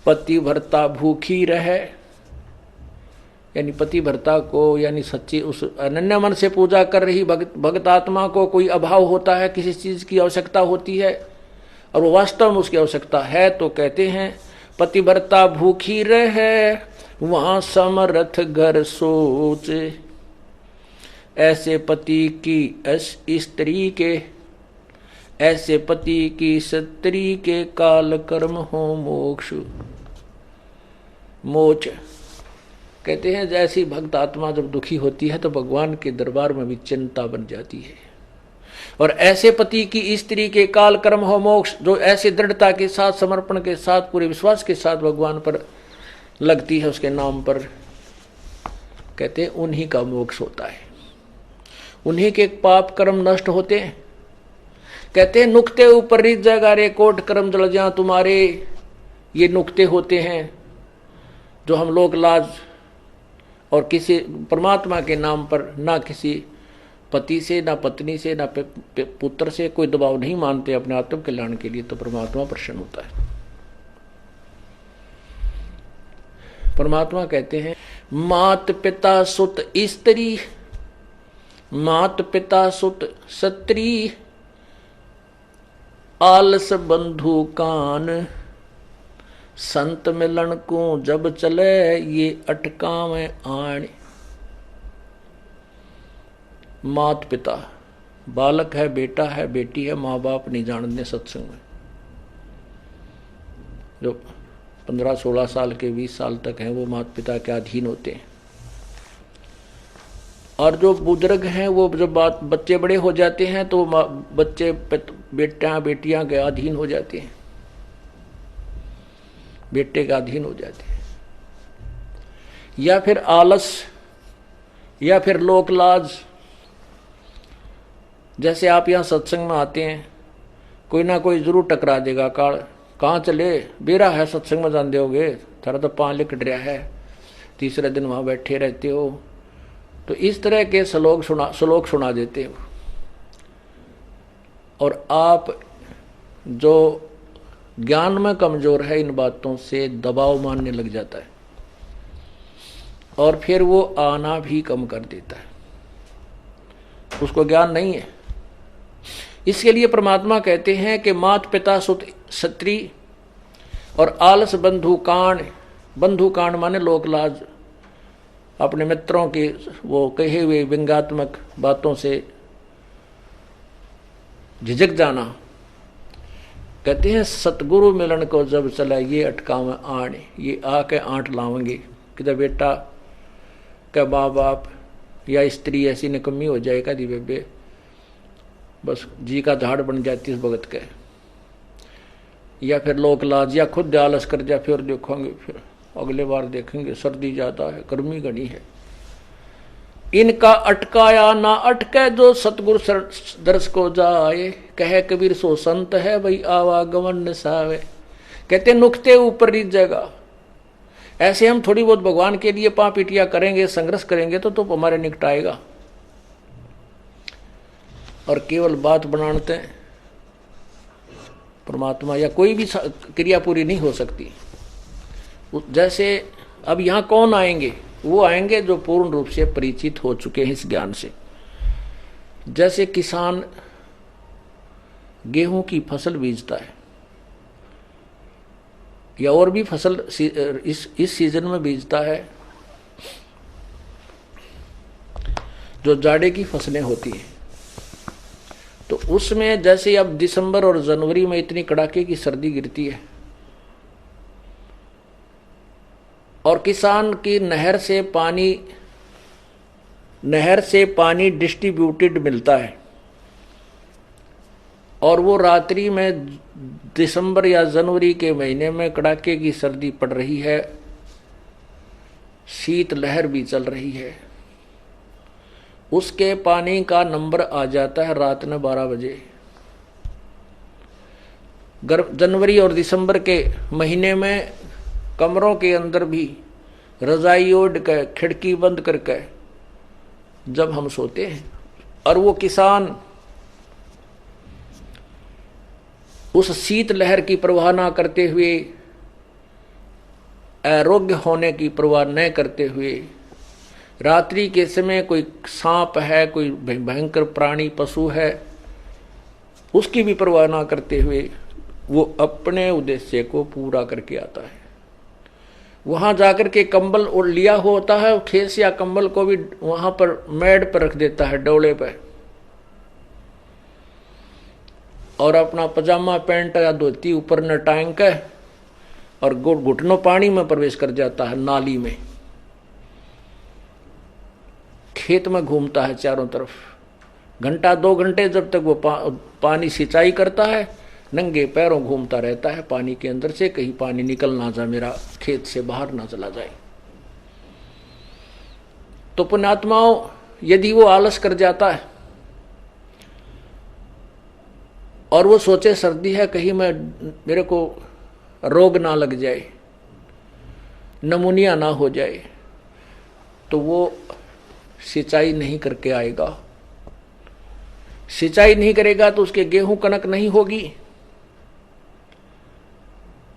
Speaker 1: पति भरता भूखी रहे, यानी पति भरता को, यानी सच्ची उस अनन्य मन से पूजा कर रही भक्त आत्मा को कोई अभाव होता है, किसी चीज की आवश्यकता होती है और वो वास्तव में उसकी आवश्यकता है, तो कहते हैं पति भरता भूखी रहे वहां समर्थ घर सोच। ऐसे पति की स्त्री के, ऐसे पति की स्त्री के काल कर्म हो मोक्ष मोच। कहते हैं जैसी भक्त आत्मा जब दुखी होती है तो भगवान के दरबार में भी चिंता बन जाती है। और ऐसे पति की स्त्री के काल कर्म हो मोक्ष, जो ऐसे दृढ़ता के साथ, समर्पण के साथ, पूरे विश्वास के साथ भगवान पर लगती है, उसके नाम पर, कहते हैं उन्हीं का मोक्ष होता है, उन्हीं के पाप कर्म नष्ट होते हैं। कहते हैं नुक्ते ऊपर रित जगा रे कोट कर्म जल जा तुम्हारे। ये नुक्ते होते हैं जो हम लोग लाज और किसी परमात्मा के नाम पर ना किसी पति से, ना पत्नी से, ना पुत्र से कोई दबाव नहीं मानते अपने आत्म कल्याण के लिए, तो परमात्मा प्रसन्न होता है। परमात्मा कहते हैं मात पिता सुत स्त्री, मात पिता सुत सत्री, आलस बंधु कान, संत मिलन को जब चले ये अटकावे आण। मात पिता, बालक है, बेटा है, बेटी है, माँ बाप नहीं जानते सत्संग में, जो 15-16 साल के 20 साल तक हैं वो माता पिता के अधीन होते हैं। और जो बुजुर्ग हैं वो जब बच्चे बड़े हो जाते हैं तो बच्चे बेटियां के अधीन हो जाते हैं, बेटे के अधीन हो जाते हैं, या फिर आलस, या फिर लोक लाज। जैसे आप यहाँ सत्संग में आते हैं, कोई ना कोई जरूर टकरा देगा, कहाँ चले, बेरा है सत्संग में जान दोगे, थारा तो पाँव लिकट रहा है, तीसरे दिन वहाँ बैठे रहते हो। तो इस तरह के श्लोक सुना देते हो, और आप जो ज्ञान में कमजोर है इन बातों से दबाव मानने लग जाता है, और फिर वो आना भी कम कर देता है, उसको ज्ञान नहीं है। इसके लिए परमात्मा कहते हैं कि मात पिता सुत स्त्री और आलस बंधु कांड। बंधु कांड माने लोक लाज, अपने मित्रों के वो कहे हुए व्यंग्यात्मक बातों से झिझक जाना। कहते हैं सतगुरु मिलन को जब चला ये अटकावे आण, ये आके आंट लावेंगे कि बेटा क्या माँ बाप या स्त्री ऐसी निकम्मी हो जाएगा दी बेबे, बस जी का झाड़ बन जाती इस भगत के, या फिर लोक लाज, या खुद आलस कर जा, फिर देखोगे, फिर अगले बार देखेंगे, सर्दी ज्यादा है, गर्मी घनी है। इनका अटकाया ना अटके जो सतगुरु दर्श को जाए, कहे कबीर सो संत है भाई आवागमन निसावे। कहते नुक्ते ऊपर रीत जगह। ऐसे हम थोड़ी बहुत भगवान के लिए पापीटियां करेंगे, संघर्ष करेंगे तो हमारे निकट आएगा, और केवल बात बनाते परमात्मा या कोई भी क्रिया पूरी नहीं हो सकती। जैसे अब यहाँ कौन आएंगे, वो आएंगे जो पूर्ण रूप से परिचित हो चुके हैं इस ज्ञान से। जैसे किसान गेहूं की फसल बीजता है या और भी फसल इस सीजन में बीजता है, जो जाड़े की फसलें होती हैं, तो उसमें जैसे अब दिसंबर और जनवरी में इतनी कड़ाके की सर्दी गिरती है और किसान की नहर से पानी डिस्ट्रीब्यूटेड मिलता है और वो रात्रि में दिसंबर या जनवरी के महीने में कड़ाके की सर्दी पड़ रही है, शीत लहर भी चल रही है, उसके पानी का नंबर आ जाता है रात में 12 बजे। जनवरी और दिसंबर के महीने में कमरों के अंदर भी रजाई ओढ़ कर खिड़की बंद करके जब हम सोते हैं और वो किसान उस शीत लहर की परवाह ना करते हुए, आरोग्य होने की परवाह न करते हुए, रात्रि के समय कोई सांप है, कोई भयंकर प्राणी पशु है, उसकी भी परवाह ना करते हुए वो अपने उद्देश्य को पूरा करके आता है। वहां जाकर के कंबल और लिया होता है, खेस या कंबल को भी वहां पर मेड पर रख देता है, डोले पर, और अपना पजामा पैंट या धोती ऊपर न टांग के और घुटनों पानी में प्रवेश कर जाता है, नाली में। खेत में घूमता है चारों तरफ, घंटा 2 घंटे जब तक वो पानी सिंचाई करता है, नंगे पैरों घूमता रहता है पानी के अंदर से, कहीं पानी निकल ना जाए, मेरा खेत से बाहर ना चला जाए। तो पुण्यात्माओं, यदि वो आलस कर जाता है और वो सोचे सर्दी है, कहीं मेरे को रोग ना लग जाए, नमूनिया ना हो जाए, तो वो सिंचाई नहीं करके आएगा। सिंचाई नहीं करेगा तो उसके गेहूं कनक नहीं होगी,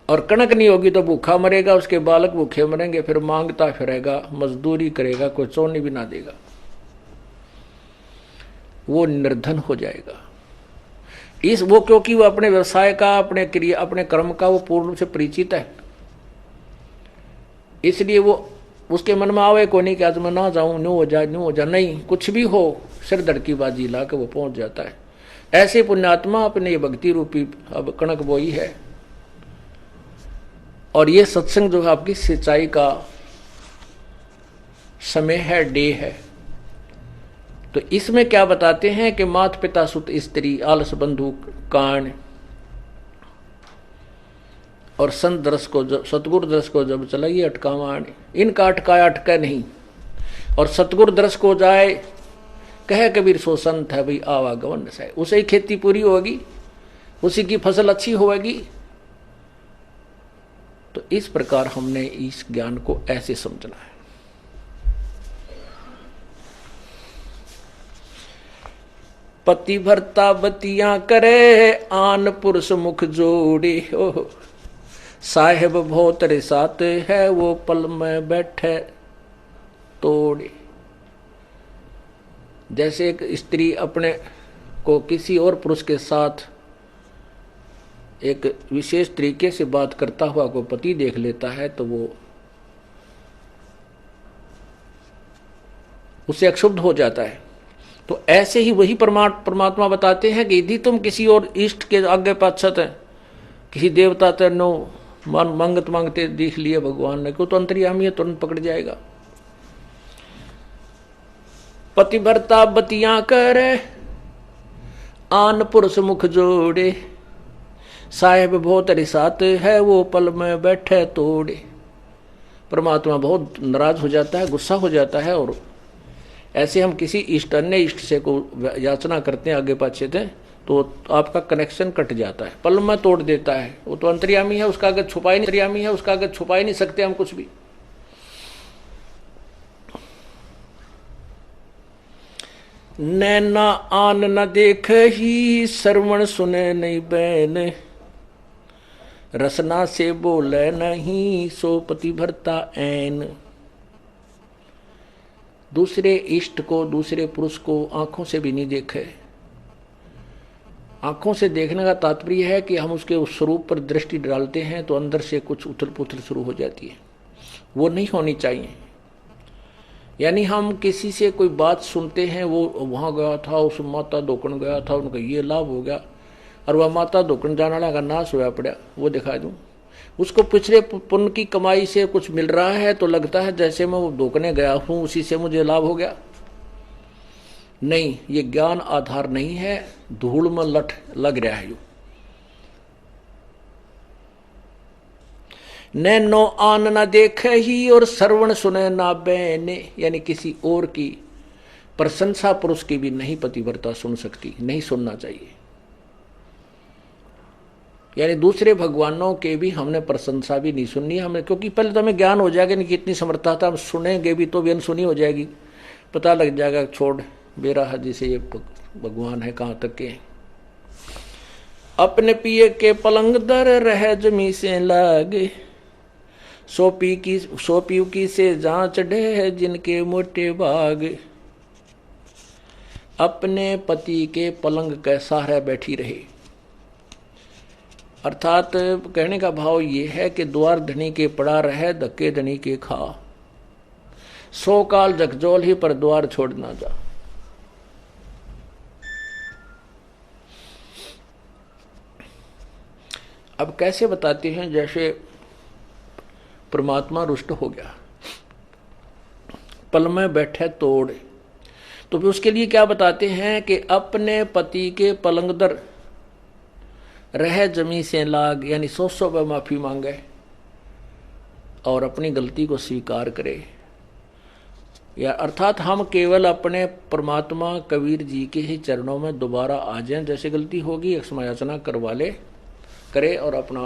Speaker 1: और कनक नहीं होगी तो भूखा मरेगा, उसके बालक भूखे मरेंगे, फिर मांगता फिरेगा, मजदूरी करेगा, कोई चोनी भी ना देगा, वो निर्धन हो जाएगा। वो क्योंकि वो अपने व्यवसाय का, अपने क्रिया, अपने कर्म का वो पूर्ण रूप से परिचित है, इसलिए वो उसके मन में आवे को नहीं कि आज मैं ना जाऊं, न्यू हो जाए, नहीं, कुछ भी हो, सिर धड़ की बाजी ला के वो पहुंच जाता है। ऐसे पुण्यात्मा अपने ये भक्ति रूपी अब कणक बोई है, और ये सत्संग जो है आपकी सिंचाई का समय है, डे है। तो इसमें क्या बताते हैं कि माता पिता सुत स्त्री आलस बंधु कान और संत दरस को, सतगुरु दरस को जब चलाइए अटकावान, इनका अटकाया अटका नहीं, और सतगुरु दरस को जाए कहे कबीर सो संत है भाई आवागमन से, उसे ही खेती पूरी होगी, उसी की फसल अच्छी होगी। तो इस प्रकार हमने इस ज्ञान को ऐसे समझना है। पति भरता बतियां करे, आन पुरुष मुख जोड़े, ओह साहेब भोतरे साथ है, वो पल में बैठे तोड़े। जैसे एक स्त्री अपने को किसी और पुरुष के साथ एक विशेष तरीके से बात करता हुआ को पति देख लेता है, तो वो उससे अक्षुब्ध हो जाता है। तो ऐसे ही वही परमात्मा बताते हैं कि यदि तुम किसी और इष्ट के आगे पाछत है, किसी देवता ते नो मांगत मांगते देख लिया भगवान ने, क्यों तो अंतर्यामी है, तुरंत पकड़ जाएगा। पति भरता बतियां करे, आन पुरुष मुख जोड़े, साहेब बहुत रिसात है, वो पल में बैठे तोड़े। परमात्मा बहुत नाराज हो जाता है, गुस्सा हो जाता है, और ऐसे हम किसी इष्ट अन्य इष्ट से को याचना करते हैं आगे पाछे थे, तो आपका कनेक्शन कट जाता है, पल में तोड़ देता है। वो तो अंतर्यामी है, उसका आगे छुपा ही नहीं, अंतर्यामी है, उसका आगे छुपा ही नहीं सकते हम कुछ भी। नैना आन न देख ही, श्रवण सुने नहीं बैन, रसना से बोले नहीं, सो पति भरता ऐन। दूसरे इष्ट को, दूसरे पुरुष को आंखों से भी नहीं देखे, आंखों से देखने का तात्पर्य है कि हम उसके उस स्वरूप पर दृष्टि डालते हैं तो अंदर से कुछ उथल पुथल शुरू हो जाती है, वो नहीं होनी चाहिए। यानी हम किसी से कोई बात सुनते हैं, वो वहाँ गया था, उस माता धोकन गया था, उनका ये लाभ हो गया, और वह माता धोकन जाने वाला का नाश हुआ पड़ा, वो दिखा दूँ। उसको पिछले पुण्य की कमाई से कुछ मिल रहा है तो लगता है जैसे मैं वो धोकने गया हूँ उसी से मुझे लाभ हो गया। नहीं, ये ज्ञान आधार नहीं है, धूल में लठ लग रहा है। नैनो आन न देखे ही और श्रवण सुने ना बैने, यानी किसी और की प्रशंसा पुरुष की भी नहीं पतिव्रता सुन सकती, नहीं सुनना चाहिए। यानी दूसरे भगवानों के भी हमने प्रशंसा भी नहीं सुननी हमें, क्योंकि पहले तो हमें ज्ञान हो जाएगा नहीं कितनी समर्थता था, हम सुनेंगे भी तो भी अनसुनी हो जाएगी, पता लग जाएगा छोड़ बेरा हाजी से ये भगवान है कहाँ तक के। अपने पिए के पलंग दर रह जमी से लागे, सोपी की से जांच डे जिनके मोटे भाग। अपने पति के पलंग के सहारे बैठी रहे, अर्थात कहने का भाव ये है कि द्वार धनी के पड़ा रहे धक्के धनी के खा, 100 काल जगजोल ही पर द्वार छोड़ ना जा। अब कैसे बताते हैं, जैसे परमात्मा रुष्ट हो गया, पल में बैठे तोड़, तो फिर उसके लिए क्या बताते हैं कि अपने पति के पलंग दर रह जमी से लाग, यानी 100 बार माफी मांगे और अपनी गलती को स्वीकार करे। या अर्थात हम केवल अपने परमात्मा कबीर जी के ही चरणों में दोबारा आ जाएं, जैसे गलती होगी क्षमायाचना करवा ले करे और अपना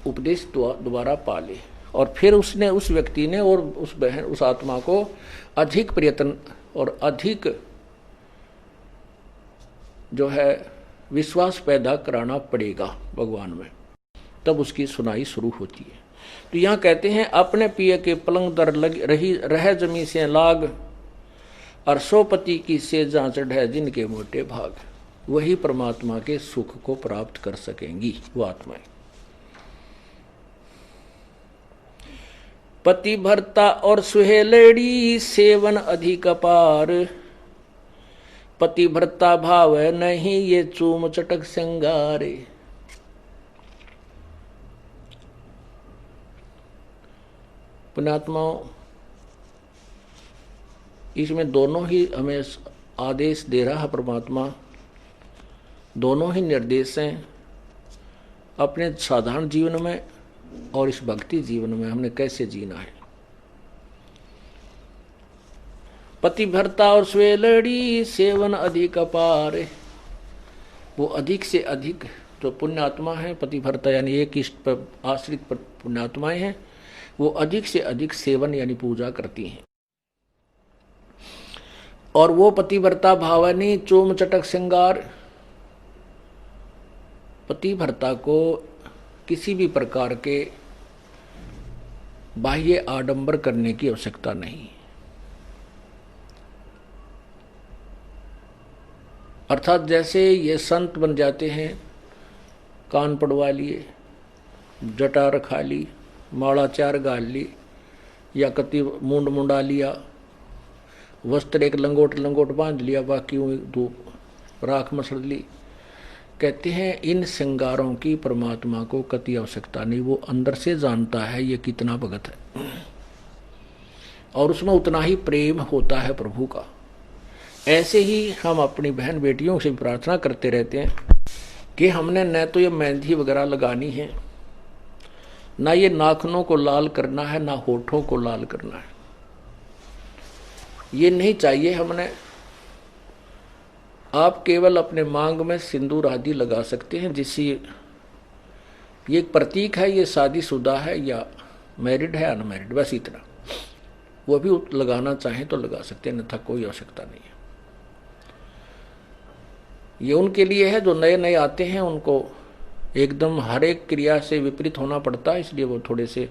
Speaker 1: उपदेश दोबारा पा ले, और फिर उसने उस व्यक्ति ने और उस बहन उस आत्मा को अधिक प्रयत्न और अधिक जो है विश्वास पैदा कराना पड़ेगा भगवान में, तब उसकी सुनाई शुरू होती है। तो यहाँ कहते हैं अपने पिए के पलंग दर रह जमी से लाग, और सोपति की से जांच ढह जिनके मोटे भाग, वही परमात्मा के सुख को प्राप्त कर सकेंगी वो आत्माएं। पति भरता और सुहेलड़ी सेवन अधिक अपार, पति भरता भाव नहीं ये चूम चटक श्रृंगारे। पुण्यात्माओं, इसमें दोनों ही हमें आदेश दे रहा है परमात्मा, दोनों ही निर्देश हैं। अपने साधारण जीवन में और इस भक्ति जीवन में हमने कैसे जीना है। पति भरता और स्वेलड़ी सेवन अधिक अपार, वो अधिक से अधिक जो पुण्यात्मा है, पति भरता यानी एक इष्ट पर आश्रित पर पुण्यात्माएं हैं, वो अधिक से अधिक सेवन यानी पूजा करती हैं। और वो पतिव्रता भावनी चोम चटक श्रृंगार, पतिव्रता को किसी भी प्रकार के बाह्य आडंबर करने की आवश्यकता नहीं, अर्थात जैसे ये संत बन जाते हैं, कान पड़वा लिए, जटा रखा ली, माला 4 गाल ली, या कति मुंड मुंडा लिया, वस्त्र एक लंगोट बांध लिया, बाकी दो राख मसड़ ली। कहते हैं इन श्रृंगारों की परमात्मा को कति आवश्यकता नहीं, वो अंदर से जानता है ये कितना भगत है, और उसमें उतना ही प्रेम होता है प्रभु का। ऐसे ही हम अपनी बहन बेटियों से प्रार्थना करते रहते हैं कि हमने न तो ये मेहंदी वगैरह लगानी है, ना ये नाखूनों को लाल करना है, ना होठों को लाल करना है, ये नहीं चाहिए हमने। आप केवल अपने मांग में सिंदूर आदि लगा सकते हैं, जिससे ये एक प्रतीक है, ये शादीशुदा है या मैरिड है अनमैरिड, बस इतना। वो भी लगाना चाहें तो लगा सकते हैं, अन्यथा कोई आवश्यकता नहीं है। ये उनके लिए है जो नए नए आते हैं, उनको एकदम हर एक क्रिया से विपरीत होना पड़ता है, इसलिए वो थोड़े से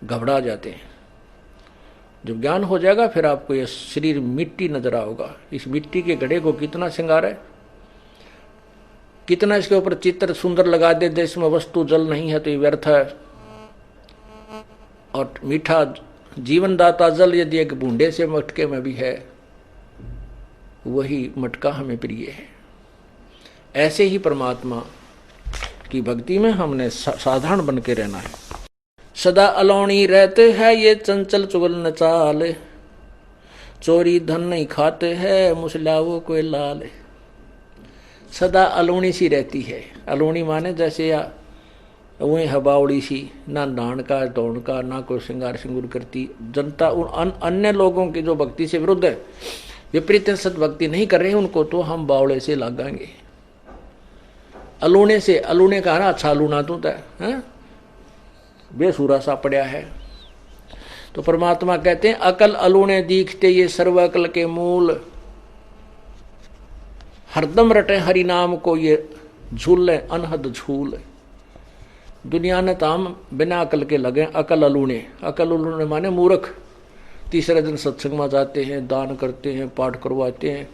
Speaker 1: घबरा जाते हैं। जब ज्ञान हो जाएगा फिर आपको यह शरीर मिट्टी नजर आओगा। इस मिट्टी के घड़े को कितना श्रृंगार है, कितना इसके ऊपर चित्र सुंदर लगा दे, इसमें वस्तु जल नहीं है तो ये व्यर्थ है। और मीठा जीवनदाता जल यदि एक बूंदे से मटके में भी है, वही मटका हमें प्रिय है। ऐसे ही परमात्मा की भक्ति में हमने साधारण बन के रहना है। सदा अलौणी रहते हैं ये चंचल चुगल न चाल, चोरी धन नहीं खाते हैं मुसलावो कोई लाल। सदा अलौणी सी रहती है। अलौणी माने जैसे या वही हबावड़ी सी, ना नान का दौड़ का, ना कोई श्रृंगार सिंगूर करती जनता। उन अन्य लोगों की जो भक्ति से विरुद्ध है, विपरीत सत भक्ति नहीं कर रहे, उनको तो हम बावड़े से लगाएंगे। अलूने से, अलूने कहा ना अच्छा लूना तू है, बेसुरा सा पड़ा है। तो परमात्मा कहते हैं अकल अलूने दीखते ये सर्व अकल के मूल, हरदम रटे हरि नाम को ये झूले अनहद झूल। दुनिया ने ताम बिना अकल के लगे अकल अलूने। अकल अलूने माने मूर्ख। तीसरे दिन सत्संग में जाते हैं, दान करते हैं, पाठ करवाते हैं,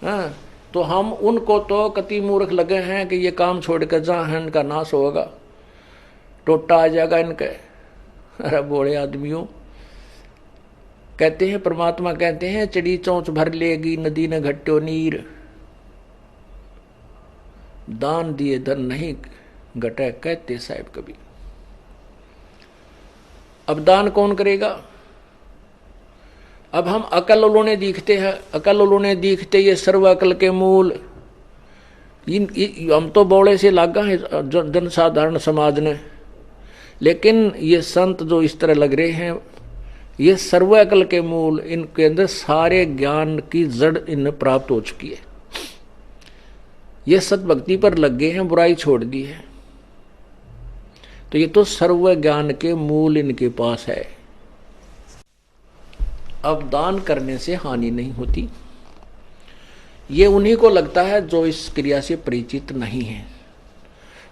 Speaker 1: हाँ, तो हम उनको तो कति मूर्ख लगे हैं कि ये काम छोड़ कर जहाँ है इनका नाश होगा, टोटा आ जाएगा इनके। अरे बोले आदमियों, कहते हैं परमात्मा कहते हैं चिड़ी चौंच भर लेगी नदी ने घट्यो नीर, दान दिए धन नहीं घटे कहते साहिब कभी। अब दान कौन करेगा? अब हम अकल उन्होंने दिखते हैं, अकल उन्होंने दिखते ये सर्व अकल के मूल। हम तो बौड़े से लागा है जनसाधारण समाज ने, लेकिन ये संत जो इस तरह लग रहे हैं, ये सर्व अकल के मूल, इनके अंदर सारे ज्ञान की जड़ इन्हें प्राप्त हो चुकी है। ये सतभक्ति पर लग गए हैं, बुराई छोड़ दी है, तो ये तो सर्व ज्ञान के मूल इनके पास है। अब दान करने से हानि नहीं होती, ये उन्हीं को लगता है जो इस क्रिया से परिचित नहीं है।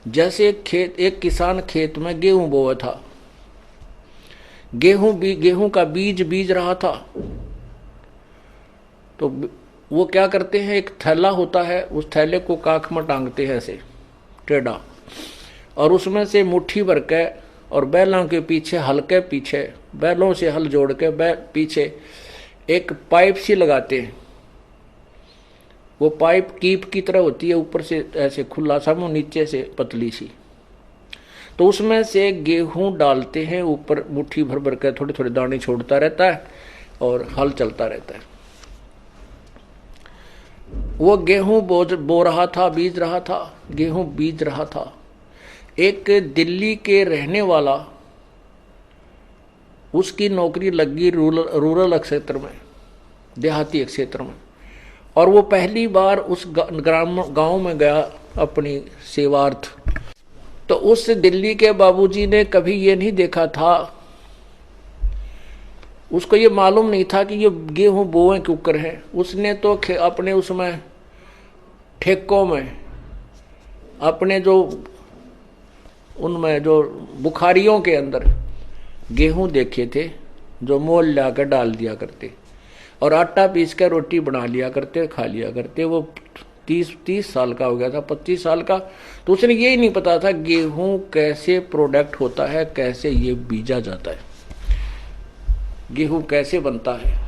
Speaker 1: जैसे एक किसान खेत में गेहूं बोया था, गेहूं का बीज बीज रहा था, तो वो क्या करते हैं, एक थैला होता है, उस थैले को काख में टांगते हैं ऐसे टेढ़ा, और उसमें से मुट्ठी भर के और बैलों के पीछे, हल्के पीछे बैलों से हल जोड़ के पीछे एक पाइप सी लगाते हैं। वो पाइप कीप की तरह होती है, ऊपर से ऐसे खुला सा मुंह, नीचे से पतली सी, तो उसमें से गेहूं डालते हैं ऊपर, मुट्ठी भर भर के थोड़े थोड़े दाने छोड़ता रहता है और हल चलता रहता है। वो गेहूं बो रहा था, बीज रहा था, गेहूं बीज रहा था। एक दिल्ली के रहने वाला, उसकी नौकरी लगी रूरल क्षेत्र में, देहाती क्षेत्र में, और वो पहली बार उस गांव में गया अपनी सेवार्थ। तो उस दिल्ली के बाबूजी ने कभी ये नहीं देखा था, उसको ये मालूम नहीं था कि ये गेहूं बोए कुकर है। उसने तो अपने उसमें ठेकों में, अपने जो उनमें जो बुखारियों के अंदर गेहूं देखे थे, जो मोल लाकर डाल दिया करते और आटा पीस कर रोटी बना लिया करते, खा लिया करते। वो 30 साल का हो गया था, 25 साल का, तो उसने यही नहीं पता था गेहूं कैसे प्रोडक्ट होता है, कैसे ये बीजा जाता है, गेहूं कैसे बनता है।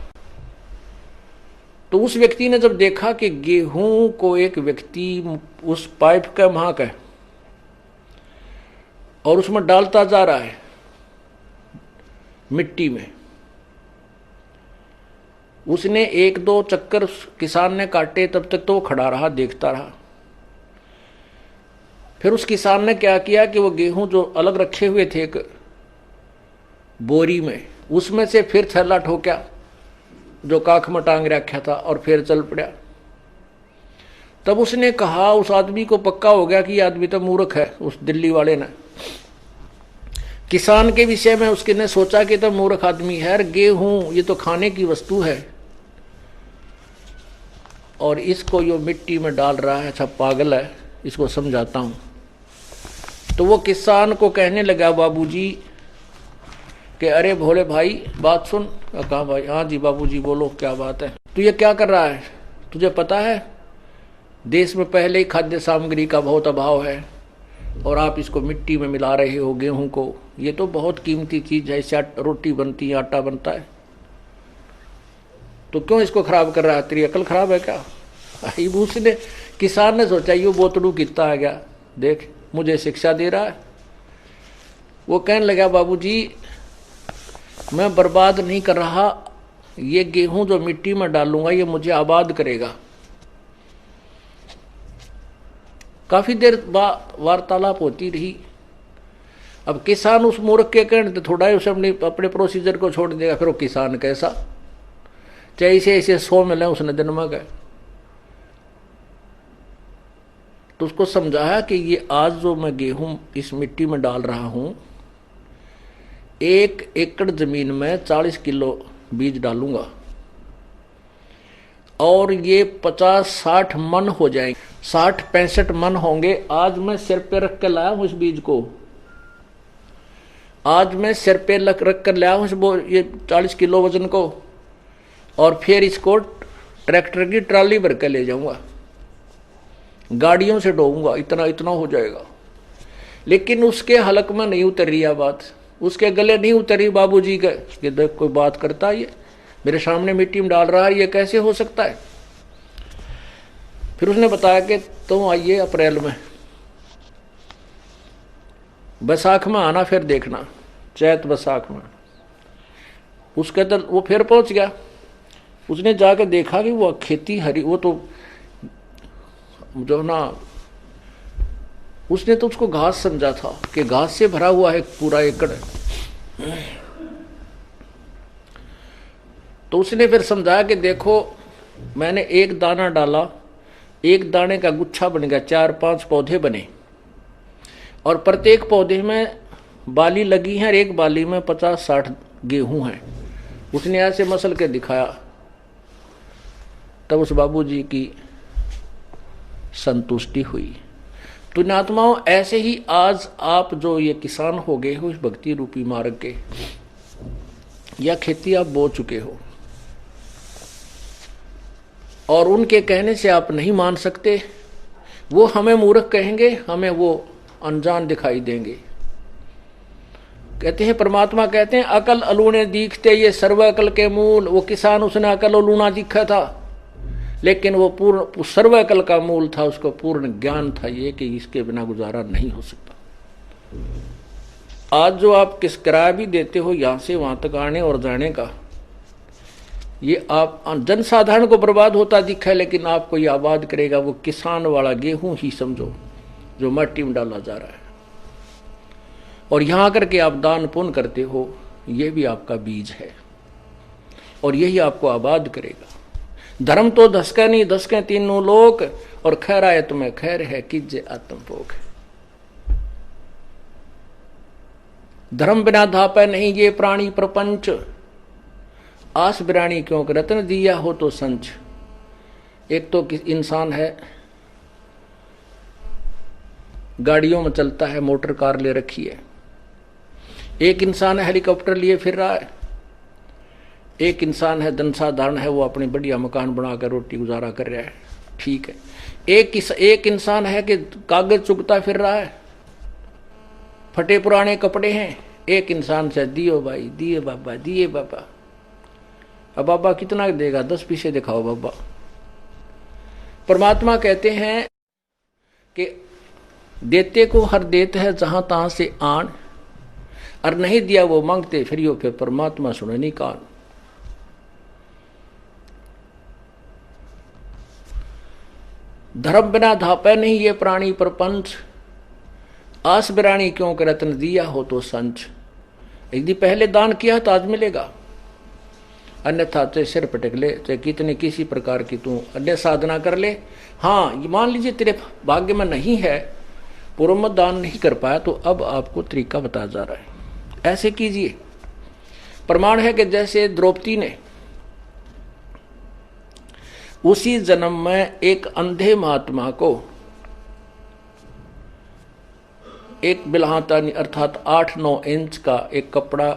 Speaker 1: तो उस व्यक्ति ने जब देखा कि गेहूं को एक व्यक्ति उस पाइप का महक है और उसमें डालता जा रहा है मिट्टी में, उसने 1-2 चक्कर किसान ने काटे, तब तक तो वो खड़ा रहा, देखता रहा। फिर उस किसान ने क्या किया कि वो गेहूं जो अलग रखे हुए थे एक बोरी में, उसमें से फिर थैला ठोका जो काख में टांग रखा था और फिर चल पड़ा। तब उसने कहा, उस आदमी को पक्का हो गया कि ये आदमी तो मूर्ख है। उस दिल्ली वाले ने किसान के विषय में उसके ने सोचा कि तो मूर्ख आदमी है, गेहूं ये तो खाने की वस्तु है और इसको यो मिट्टी में डाल रहा है, अच्छा पागल है, इसको समझाता हूं। तो वो किसान को कहने लगा, बाबूजी कि अरे भोले भाई बात सुन। कहा भाई, हाँ जी बाबूजी बोलो क्या बात है। तू ये क्या कर रहा है? तुझे पता है देश में पहले ही खाद्य सामग्री का बहुत अभाव है और आप इसको मिट्टी में मिला रहे हो गेहूं को। ये तो बहुत कीमती चीज है, इससे रोटी बनती है, आटा बनता है, तो क्यों इसको खराब कर रहा है? तेरी अकल खराब है क्या? उसने किसान ने सोचा ये बोतड़ू कितना आ गया, देख मुझे शिक्षा दे रहा है। वो कहने लगा बाबूजी मैं बर्बाद नहीं कर रहा, ये गेहूं जो मिट्टी में डालूंगा ये मुझे आबाद करेगा। काफी देर वार्तालाप होती रही। अब किसान उस मूर्ख के कहने थोड़ा ही उसे अपने प्रोसीजर को छोड़ देगा, फिर वो किसान कैसा, चाहे इसे ऐसे 100 मिले उसने दिन में गए। तो उसको समझाया कि ये आज जो मैं गेहूं इस मिट्टी में डाल रहा हूं, 1 एकड़ जमीन में 40 किलो बीज डालूंगा और ये 50-60 मन हो जाएंगे, 60-65 मन होंगे। आज मैं सिर पे रख कर लाया हूं इस बीज को, आज मैं सिर पे रख कर लाया हूं ये 40 किलो वजन को, और फिर इसको ट्रैक्टर की ट्राली भर के ले जाऊंगा, गाड़ियों से ढोऊंगा, इतना इतना हो जाएगा। लेकिन उसके हलक में नहीं उतर रही बात, उसके गले नहीं उतरी बाबूजी के। ये देख कोई बात करता है, ये मेरे सामने मिट्टी में डाल रहा है, ये कैसे हो सकता है? फिर उसने बताया कि तुम आइए अप्रैल में, बैसाख में आना, फिर देखना, चैत बैसाख में। उसके तो वो फिर पहुंच गया। उसने जाकर देखा कि वो खेती हरी, वो तो जो ना, उसने तो उसको घास समझा था कि घास से भरा हुआ है पूरा एकड़। तो उसने फिर समझाया कि देखो मैंने एक दाना डाला, एक दाने का गुच्छा बन गया, 4-5 पौधे बने, और प्रत्येक पौधे में बाली लगी है, एक बाली में 50-60 गेहूं हैं। उसने ऐसे मसल के दिखाया। तब उस बाबूजी की संतुष्टि हुई। पुण्यात्माओं, ऐसे ही आज आप जो ये किसान हो गए हो इस भक्ति रूपी मार्ग के, या खेती आप बो चुके हो और उनके कहने से आप नहीं मान सकते, वो हमें मूर्ख कहेंगे, हमें वो अनजान दिखाई देंगे। कहते हैं परमात्मा कहते हैं अकल अलूणे दिखते ये सर्व अकल के मूल। वो किसान, उसने अकल अलूना दिखा था, लेकिन वो पूर्ण सर्व अकल का मूल था, उसको पूर्ण ज्ञान था ये कि इसके बिना गुजारा नहीं हो सकता। आज जो आप किस किराया भी देते हो यहां से वहां तक आने और जाने का, ये आप जनसाधारण को बर्बाद होता दिखा है, लेकिन आपको ये आबाद करेगा वो किसान वाला गेहूं ही समझो जो मिट्टी में डाला जा रहा है। और यहां आकर के आप दान पुण्य करते हो, ये भी आपका बीज है और यही आपको आबाद करेगा। धर्म तो धसका नहीं, धसके तीनों लोक, और खैर आए तुम्हें खैर है कीजे आत्म भोग। धर्म बिना धापे नहीं ये प्राणी प्रपंच, आस बिरानी क्यों रत्न दिया हो तो संच। एक तो इंसान है गाड़ियों में चलता है, मोटर कार ले रखी है, एक इंसान है हेलीकॉप्टर लिए फिर रहा है, एक इंसान है जनसाधारण है, वो अपनी बढ़िया मकान बनाकर रोटी गुजारा कर रहा है, ठीक है। एक इंसान है कि कागज चुगता फिर रहा है, फटे पुराने कपड़े हैं। एक इंसान से दियो भाई, दिए बाबा, दिए बाबा। अब बाबा कितना देगा? 10 पीछे दिखाओ बाबा। परमात्मा कहते हैं कि देते को हर देते है जहां तहां से आन, और नहीं दिया वो मांगते फिर परमात्मा सुने नहीं कान। धर्म बिना धापे नहीं ये प्राणी प्रपंच, आस बिरानी क्यों कर रत्न दिया हो तो संच। यदि पहले दान किया तो आज मिलेगा, अन्यथा चाहे सिर पटक ले, चाहे कितने किसी प्रकार की तू अन्य साधना कर ले। हाँ, ये मान लीजिए तेरे भाग्य में नहीं है, पूर्व में दान नहीं कर पाया, तो अब आपको तरीका बताया जा रहा है, ऐसे कीजिए। प्रमाण है कि जैसे द्रौपदी ने उसी जन्म में एक अंधे महात्मा को एक बिल्हाता अर्थात 8-9 इंच का एक कपड़ा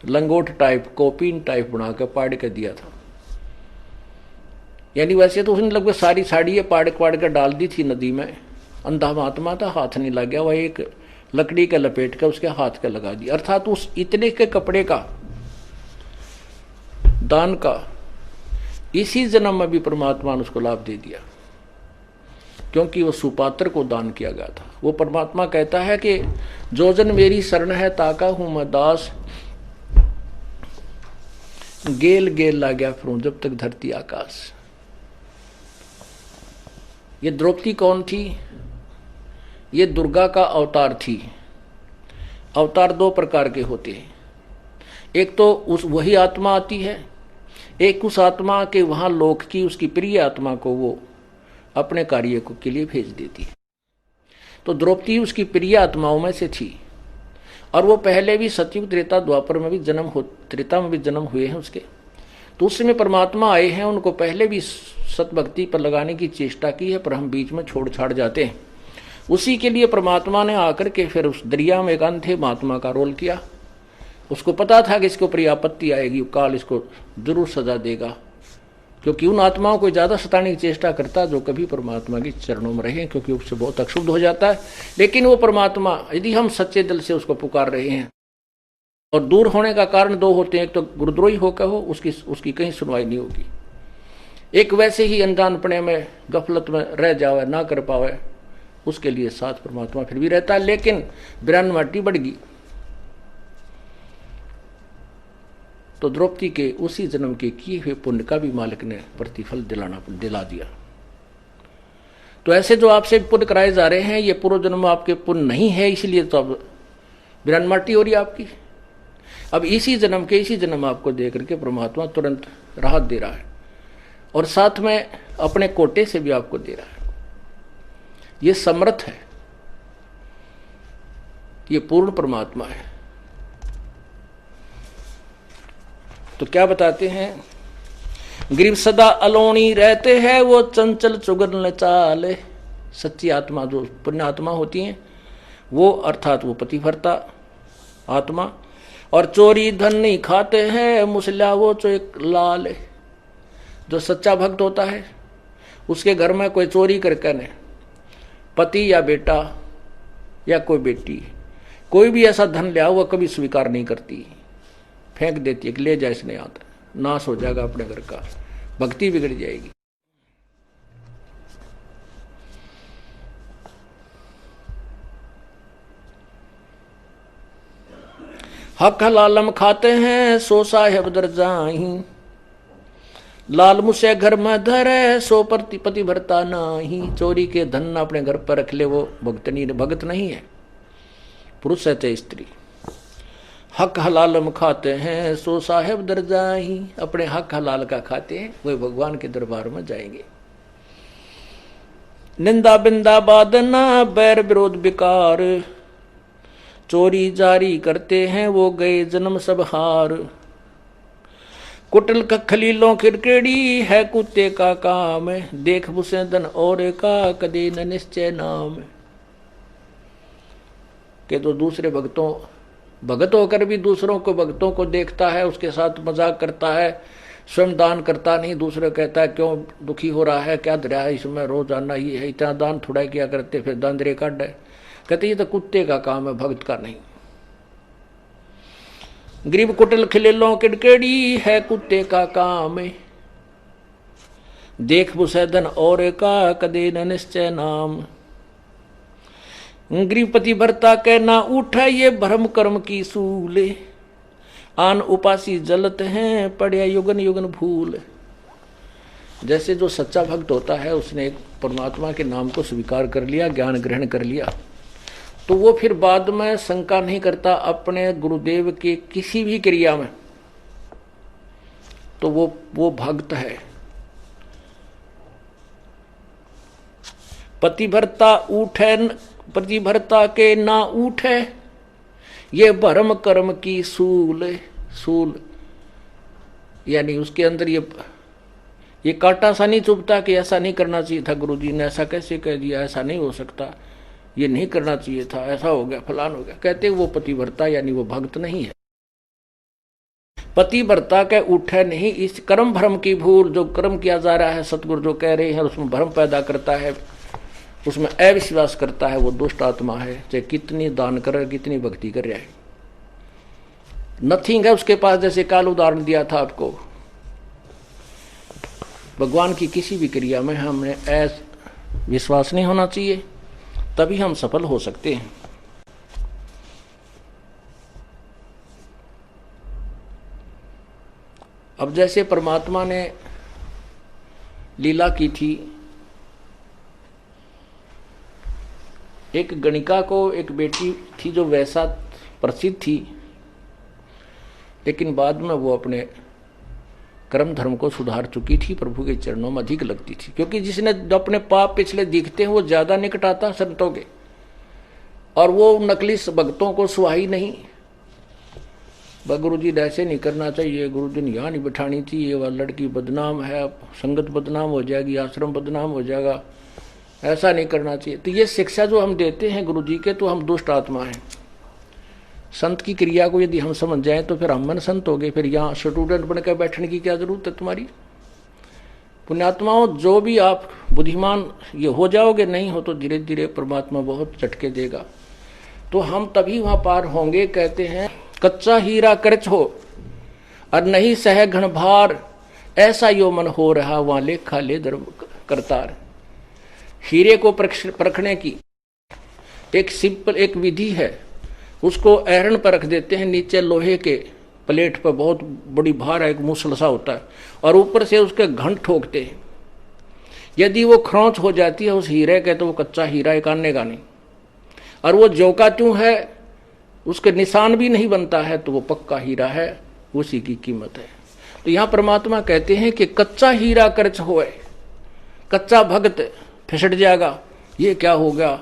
Speaker 1: लंगोट टाइप कोपीन टाइप बना के पाड़ के दिया था। यानी वैसे तो उसने लगभग सारी साड़ी पाड़ के डाल दी थी नदी में। अंधा महात्मा था, हाथ नहीं लग गया, वह एक लकड़ी के लपेट के उसके हाथ के लगा दिया। अर्थात उस इतने के कपड़े का दान का इसी जन्म में भी परमात्मा ने उसको लाभ दे दिया, क्योंकि वो सुपात्र को दान किया गया था। वो परमात्मा कहता है कि जो जन मेरी शरण है ताका हूं मैं दास, गेल गेल ला गया फिरूं जब तक धरती आकाश। ये द्रौपदी कौन थी? ये दुर्गा का अवतार थी। अवतार दो प्रकार के होते हैं, एक तो उस वही आत्मा आती है, एक उस आत्मा के वहां लोक की उसकी प्रिय आत्मा को वो अपने कार्य को के लिए भेज देती है। तो द्रौपदी उसकी प्रिय आत्माओं में से थी, और वो पहले भी सतयुग त्रेता द्वापर में भी त्रेता में भी जन्म हुए हैं उसके। तो उस समय परमात्मा आए हैं, उनको पहले भी सतभक्ति पर लगाने की चेष्टा की है, पर हम बीच में छोड़ छाड़ जाते हैं। उसी के लिए परमात्मा ने आकर के फिर उस दरिया में एक अंधे महात्मा का रोल किया। उसको पता था कि इसके ऊपर आपत्ति आएगी, काल इसको जरूर सजा देगा, क्योंकि उन आत्माओं को ज्यादा सताने की चेष्टा करता जो कभी परमात्मा के चरणों में रहे, क्योंकि उससे बहुत अक्षुब्ध हो जाता है। लेकिन वो परमात्मा यदि हम सच्चे दिल से उसको पुकार रहे हैं, और दूर होने का कारण दो होते हैं, एक तो गुरुद्रोही होकर हो, उसकी कहीं सुनवाई नहीं होगी। एक वैसे ही अनजानपने में गफलत में रह जावे, ना कर पावे, उसके लिए साथ परमात्मा फिर भी रहता है। लेकिन बिरान माटी बढ़ गई तो द्रौपदी के उसी जन्म के किए हुए पुण्य का भी मालिक ने प्रतिफल दिला दिया। तो ऐसे जो आपसे पुण्य कराए जा रहे हैं, ये पूर्व जन्म आपके पुण्य नहीं है, इसलिए तो अब बिरान माटी हो रही है आपकी। अब इसी जन्म आपको दे करके परमात्मा तुरंत राहत दे रहा है, और साथ में अपने कोटे से भी आपको दे रहा है। ये समर्थ है, ये पूर्ण परमात्मा है। तो क्या बताते हैं, गरीब सदा अलोनी रहते हैं, वो चंचल चुगल चाल। सच्ची आत्मा जो पुण्य आत्मा होती हैं वो, अर्थात वो पतिव्रता आत्मा, और चोरी धन नहीं खाते हैं, मुसला वो जो एक लाल। जो सच्चा भक्त होता है उसके घर में कोई चोरी करके न, पति या बेटा या कोई बेटी कोई भी ऐसा धन लिया वो कभी स्वीकार नहीं करती, फेंक देती है कि ले जाए, इसने आता, नाश हो जाएगा अपने घर का, भक्ति बिगड़ जाएगी। हक हलालम खाते हैं सो साहेब दर जाही, लाल मुसे घर में धरे सो पति भरता नाही। चोरी के धन अपने घर पर रख ले वो भक्त नहीं है, पुरुष है चाहे स्त्री। हक हलालम खाते हैं सो साहेब दर जाही, अपने हक हलाल का खाते हैं वे भगवान के दरबार में जाएंगे। निंदा बिंदा बादना बैर विरोध बेकार, चोरी जारी करते हैं वो गए जन्म सब हार। कुटल का खलीलों खिरकेड़ी है कुत्ते का काम, देख बुसे धन और का कदे न निश्चय नाम। के तो दूसरे भगत होकर भी दूसरों को भक्तों को देखता है, उसके साथ मजाक करता है, स्वयं दान करता नहीं, दूसरे कहता है क्यों दुखी हो रहा है, क्या दरिया है इसमें, रोजाना ही है, इतना दान थोड़ा किया करते, फिर दांदरे काट है। कहते ये तो कुत्ते का काम है, भक्त का नहीं। गरीब कुटिल खिलेलों किड़केड़ी है कुत्ते का काम, देख बुसैदन और का कदे न निश्चय नाम। गृहपति भरता के ना उठा ये भ्रम कर्म की सूले, आन उपासी जलत हैं पड़े युगन युगन भूल। जैसे जो सच्चा भक्त होता है उसने एक परमात्मा के नाम को स्वीकार कर लिया, ज्ञान ग्रहण कर लिया, तो वो फिर बाद में शंका नहीं करता अपने गुरुदेव के किसी भी क्रिया में, तो वो भक्त है। पतिभरता के ना उठे ये भरम कर्म की सूल, यानी उसके अंदर ये कांटा सा नहीं चुभता कि ऐसा नहीं करना चाहिए था, गुरुजी ने ऐसा कैसे कह दिया, ऐसा नहीं हो सकता, ये नहीं करना चाहिए था, ऐसा हो गया, फलान हो गया। कहते वो पतिव्रता यानी वो भक्त नहीं है। पतिव्रता के उठे नहीं, इस कर्म भ्रम की भूल, जो कर्म किया जा रहा है सतगुरु जो कह रहे हैं उसमें भ्रम पैदा करता है, उसमें अविश्वास करता है, वो दुष्ट आत्मा है। चाहे कितनी दान कर रहा है, कितनी भक्ति कर रहा है, नथिंग है उसके पास। जैसे काल उदाहरण दिया था आपको, भगवान की किसी भी क्रिया में हमें विश्वास नहीं होना चाहिए, तभी हम सफल हो सकते हैं। अब जैसे परमात्मा ने लीला की थी, एक गणिका को एक बेटी थी जो वैसा प्रसिद्ध थी, लेकिन बाद में वो अपने कर्म धर्म को सुधार चुकी थी, प्रभु के चरणों में अधिक लगती थी। क्योंकि जिसने जो अपने पाप पिछले दिखते हैं वो ज्यादा निकट आता संतों के, और वो नकली भक्तों को सुहाई नहीं। गुरु जी ऐसे नहीं करना चाहिए, गुरु जी ने यहाँ नहीं बिठानी चाहिए, वह लड़की बदनाम है, संगत बदनाम हो जाएगी, आश्रम बदनाम हो जाएगा, ऐसा नहीं करना चाहिए। तो ये शिक्षा जो हम देते हैं गुरु जी के, तो हम दुष्ट आत्मा हैं। संत की क्रिया को यदि हम समझ जाएं तो फिर हम मन संत हो गए, फिर यहाँ स्टूडेंट बनकर बैठने की क्या जरूरत है तुम्हारी। पुण्यात्माओं, जो भी आप बुद्धिमान ये हो जाओगे, नहीं हो तो धीरे धीरे परमात्मा बहुत झटके देगा, तो हम तभी वहां पार होंगे। कहते हैं कच्चा हीरा करच हो और नहीं सह घन भार, ऐसा यो मन हो रहा वहां लेखा ले दर करतार। हीरे को परखने की एक सिंपल एक विधि है, उसको ऐरण पर रख देते हैं, नीचे लोहे के प्लेट पर बहुत बड़ी भार है, एक मूसल सा होता है, और ऊपर से उसके घंट ठोकते हैं। यदि वो खरोंच हो जाती है उस हीरे के, तो वो कच्चा हीरा एक आनेगा नहीं, और वो जोका त्यों है, उसके निशान भी नहीं बनता है, तो वो पक्का हीरा है, उसी की कीमत है। तो यहाँ परमात्मा कहते हैं कि कच्चा हीरा कर्च होए, कच्चा भक्त फिसट जाएगा। ये क्या हो गया,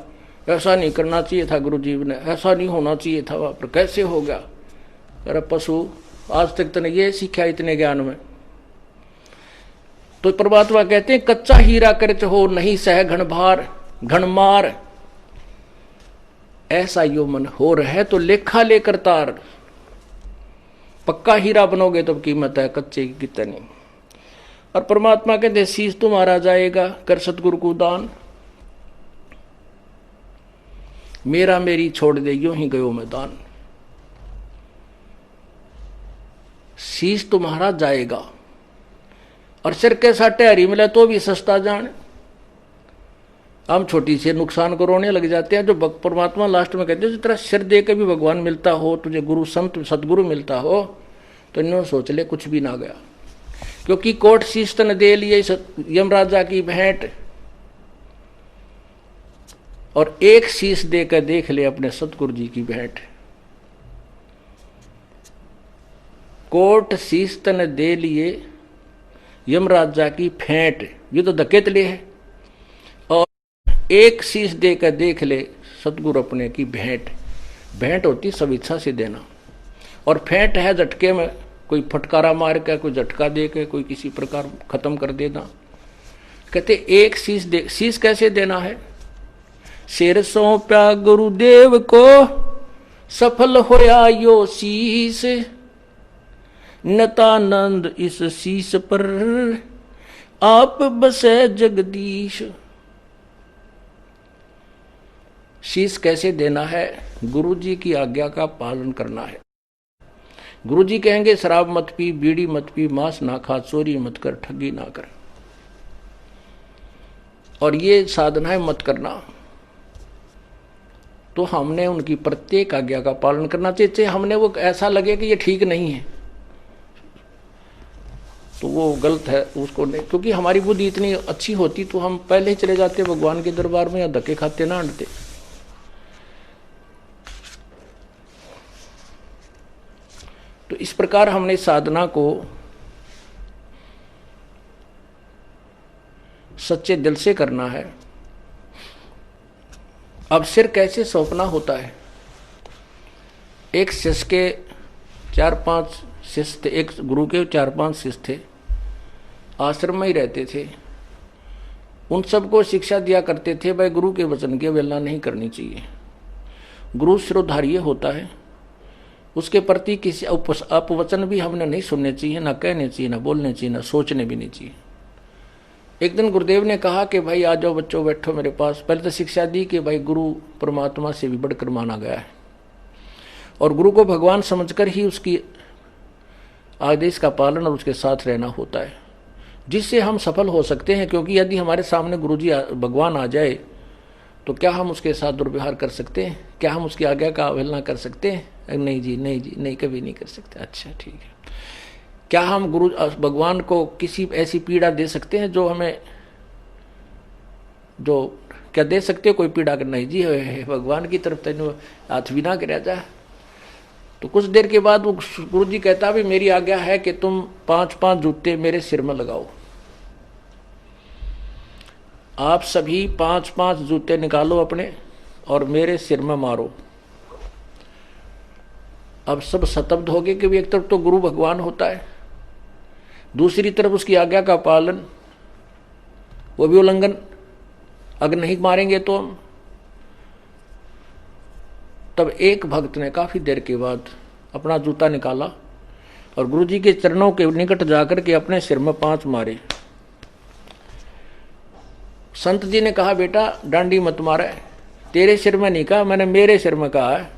Speaker 1: ऐसा नहीं करना चाहिए था गुरु जी ने, ऐसा नहीं होना चाहिए था, वहां पर कैसे हो गया। अरे पशु, आज तक तूने ये सीखा इतने ज्ञान में। तो परमात्मा कहते हैं कच्चा हीरा कर्च हो नहीं सह घन भार घन मार, ऐसा यो मन हो रहा तो लेखा लेकर तार। पक्का हीरा बनोगे तो कीमत है, कच्चे की कितनी। और परमात्मा कहते शीश तुम्हारा जाएगा कर सतगुरु को दान, मेरा मेरी छोड़ दे यूं ही गयो मैदान। शीश तुम्हारा जाएगा, और सिर के साटे हरी मिले तो भी सस्ता जान। हम छोटी से नुकसान को रोने लग जाते हैं। जो परमात्मा लास्ट में कहते हैं जिस तरह सिर दे के भी भगवान मिलता हो, तुझे गुरु संत सदगुरु मिलता हो, तो इन्होंने सोच ले कुछ भी ना गया। क्योंकि कोट शीश तन दे लिए यमराजा की भेंट, और एक शीश देकर देख ले अपने सतगुरु जी की भेंट। कोट शीश तन दे लिए यमराजा की भेंट, ये तो धकेत ले है, और एक शीश देकर देख ले सतगुरु अपने की भेंट। भेंट होती सब इच्छा से देना, और फेंट है झटके में, कोई फटकारा मार के, कोई झटका दे के, कोई किसी प्रकार खत्म कर देना। कहते एक शीश दे, शीश कैसे देना है। सिर सौंप्या गुरुदेव को सफल होया यो शीश, नतानंद इस शीश पर आप बसे जगदीश। शीश कैसे देना है, गुरु जी की आज्ञा का पालन करना है। गुरु जी कहेंगे शराब मत पी, बीड़ी मत पी, मांस ना खा, चोरी मत कर, ठगी ना कर, और ये साधनाएं मत करना। तो हमने उनकी प्रत्येक आज्ञा का पालन करना चाहिए। हमने वो ऐसा लगे कि ये ठीक नहीं है तो वो गलत है, उसको नहीं। क्योंकि हमारी बुद्धि इतनी अच्छी होती तो हम पहले ही चले जाते भगवान के दरबार में, या धक्के खाते ना अंडते। तो इस प्रकार हमने साधना को सच्चे दिल से करना है। अब सिर कैसे सौंपना होता है। एक शिष्य के 4-5 शिष्य थे, एक गुरु के 4-5 शिष्य थे, आश्रम में ही रहते थे। उन सबको शिक्षा दिया करते थे भाई गुरु के वचन की अवहेलना नहीं करनी चाहिए। गुरु शिरोधार्य होता है, उसके प्रति किसी अपवचन भी हमने नहीं सुनने चाहिए, ना कहने चाहिए, ना बोलने चाहिए, ना सोचने भी नहीं चाहिए। एक दिन गुरुदेव ने कहा कि भाई आ जाओ बच्चों, बैठो मेरे पास। पहले तो शिक्षा दी कि भाई गुरु परमात्मा से भी बढ़कर माना गया है और गुरु को भगवान समझकर ही उसकी आदेश का पालन और उसके साथ रहना होता है, जिससे हम सफल हो सकते हैं। क्योंकि यदि हमारे सामने गुरुजी भगवान आ जाए तो क्या हम उसके साथ दुर्व्यवहार कर सकते हैं? क्या हम उसकी आज्ञा का अवहेलना कर सकते हैं? नहीं जी, नहीं जी, नहीं, कभी नहीं कर सकते। अच्छा ठीक है। क्या हम गुरु भगवान को किसी ऐसी पीड़ा दे सकते हैं जो हमें, जो क्या दे सकते हो कोई पीड़ा? नहीं जी, भगवान की तरफ तेन हाथ भी ना कर जा। तो कुछ देर के बाद वो गुरु जी कहता भी मेरी आज्ञा है कि तुम 5-5 जूते मेरे सिर में लगाओ। आप सभी 5-5 जूते निकालो अपने और मेरे सिर में मारो। अब सब स्तब्ध हो गए कि एक तरफ तो गुरु भगवान होता है, दूसरी तरफ उसकी आज्ञा का पालन, वो भी उल्लंघन। अगर नहीं मारेंगे तो हम। तब एक भक्त ने काफी देर के बाद अपना जूता निकाला और गुरुजी के चरणों के निकट जाकर के अपने सिर में 5 मारे। संत जी ने कहा बेटा डांडी मत मारे, तेरे सिर में नहीं कहा, मैंने मेरे सिर में कहा है।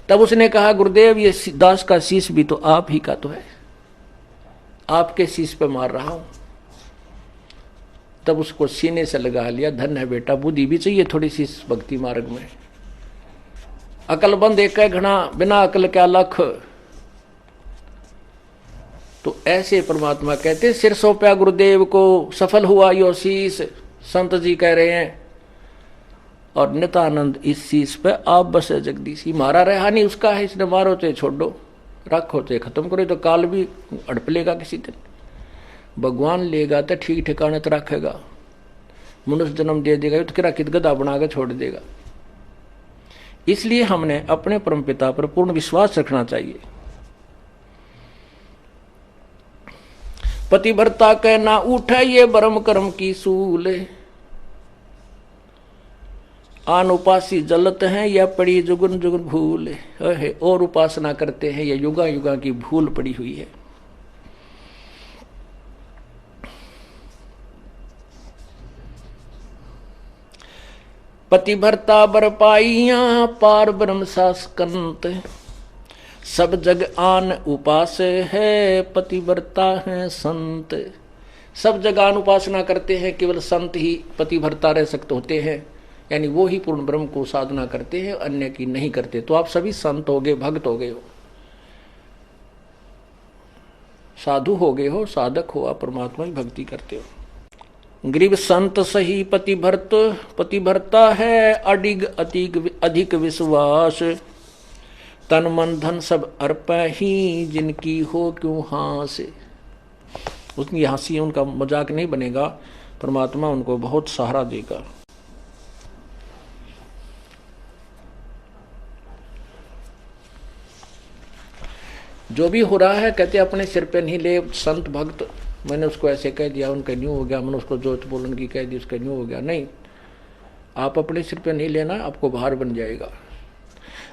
Speaker 1: तब उसने कहा गुरुदेव ये दास का शीश भी तो आप ही का तो है, आपके शीश पे मार रहा हूं। तब उसको सीने से लगा लिया। धन्य है बेटा, बुद्धि भी चाहिए थोड़ी सी भक्ति मार्ग में। अकलबंद एक घना, बिना अकल क्या लख। तो ऐसे परमात्मा कहते सिर सौंपया गुरुदेव को, सफल हुआ यो शीश। संत जी कह रहे हैं और नित्यानंद इस शीश पे आप बसे जगदीशी। मारा रहा नहीं उसका है, इसने मारो चाहे छोड़ो, रखो चाहे खत्म करो, तो काल भी अड़प लेगा किसी दिन। भगवान लेगा तो ठीक ठिकाने तो रखेगा, मनुष्य जन्म दे देगा तो किरा कित गधा बना के छोड़ देगा। इसलिए हमने अपने परमपिता पर पूर्ण विश्वास रखना चाहिए। पतिव्रता के ना उठे ये ब्रह्म कर्म की सूल, आन उपासी जलत हैं या पड़ी जुगन जुगन भूल है। और उपासना करते हैं, यह युगा युगा की भूल पड़ी हुई है। पतिव्रता बर पाइया पार ब्रह्म सास्कंत, सब जग आन उपास है पतिव्रता है संत। सब जग आन उपासना करते हैं, केवल संत ही पतिव्रता रह सकते होते हैं, यानी वो ही पूर्ण ब्रह्म को साधना करते हैं, अन्य की नहीं करते। तो आप सभी संत हो गए, भक्त हो गए हो, साधु हो गए हो, साधक हो, आप परमात्मा की भक्ति करते हो। गरीब संत सही पतिव्रत, पतिव्रता है अडिग अधिक विश्वास, तन मन धन सब अर्प ही जिनकी हो क्यों हास। उनकी हंसी उनका मजाक नहीं बनेगा, परमात्मा उनको बहुत सहारा देगा। जो भी हो रहा है कहते अपने सिर पे नहीं ले। संत भक्त मैंने उसको ऐसे कह दिया, उनका न्यू हो गया, मैंने उसको जोत बोलन की कह दी, उसका न्यू हो गया। नहीं, आप अपने सिर पे नहीं लेना, आपको भार बन जाएगा।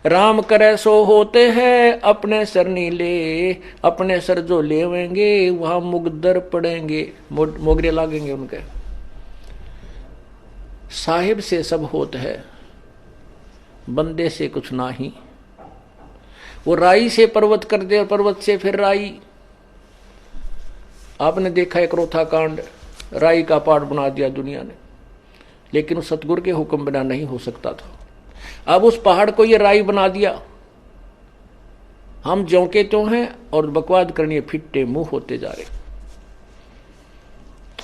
Speaker 1: राम करे सो होते हैं अपने सर नहीं ले, अपने सर जो लेवेंगे वहां मुगदर पड़ेंगे, मोगरे लागेंगे उनके। साहिब से सब होत है, बंदे से कुछ ना ही। वो राई से पर्वत कर दे, पर्वत से फिर राई। आपने देखा एक रोथा कांड, राई का पहाड़ बना दिया दुनिया ने, लेकिन उस सतगुरु के हुक्म बिना नहीं हो सकता था। अब उस पहाड़ को ये राई बना दिया। हम ज्यों के त्यों हैं और बकवाद करनी फिट्टे मुंह होते जा रहे।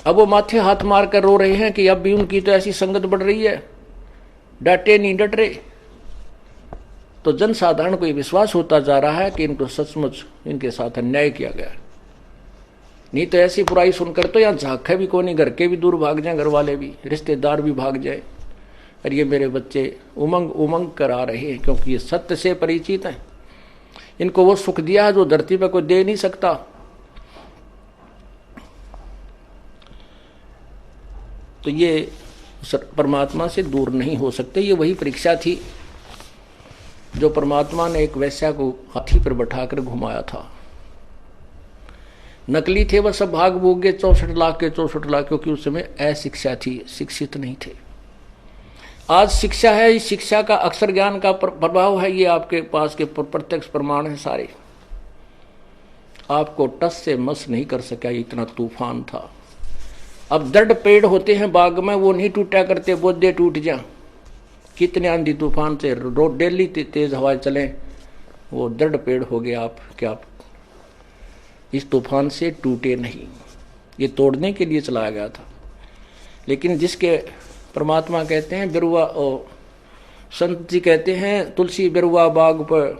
Speaker 1: अब वो माथे हाथ मार कर रो रहे हैं कि अब भी उनकी तो ऐसी संगत बढ़ रही है, डांटे नहीं डट रहे। तो जनसाधारण को ये विश्वास होता जा रहा है कि इनको सचमुच इनके साथ अन्याय किया गया। नहीं तो ऐसी बुराई सुनकर तो यहाँ झांके भी कोई नहीं, घर के भी दूर भाग जाए, घर वाले भी, रिश्तेदार भी भाग जाए। और ये मेरे बच्चे उमंग उमंग कर आ रहे हैं, क्योंकि ये सत्य से परिचित हैं। इनको वो सुख दिया है जो धरती पर कोई दे नहीं सकता। तो ये परमात्मा से दूर नहीं हो सकते। ये वही परीक्षा थी जो परमात्मा ने एक वैश्या को हाथी पर बैठाकर घुमाया था। नकली थे वह सब, भाग भूग गए 64 लाख के 64 लाख, क्योंकि उस समय अशिक्षा थी, शिक्षित नहीं थे। आज शिक्षा है, इस शिक्षा का अक्षर ज्ञान का प्रभाव है, ये आपके पास के प्रत्यक्ष प्रमाण है सारे। आपको टस से मस नहीं कर सका, इतना तूफान था। अब दृढ़ पेड़ होते हैं बाग में, वो नहीं टूटा करते, बोधे टूट जा। कितने आंधी तूफान से रोड डेली तेज हवाएं चले, वो दृढ़ पेड़ हो गए। आप क्या इस तूफान से टूटे नहीं, ये तोड़ने के लिए चलाया गया था। लेकिन जिसके परमात्मा कहते हैं बिरुआ, संत जी कहते हैं तुलसी बिरुआ बाग पर,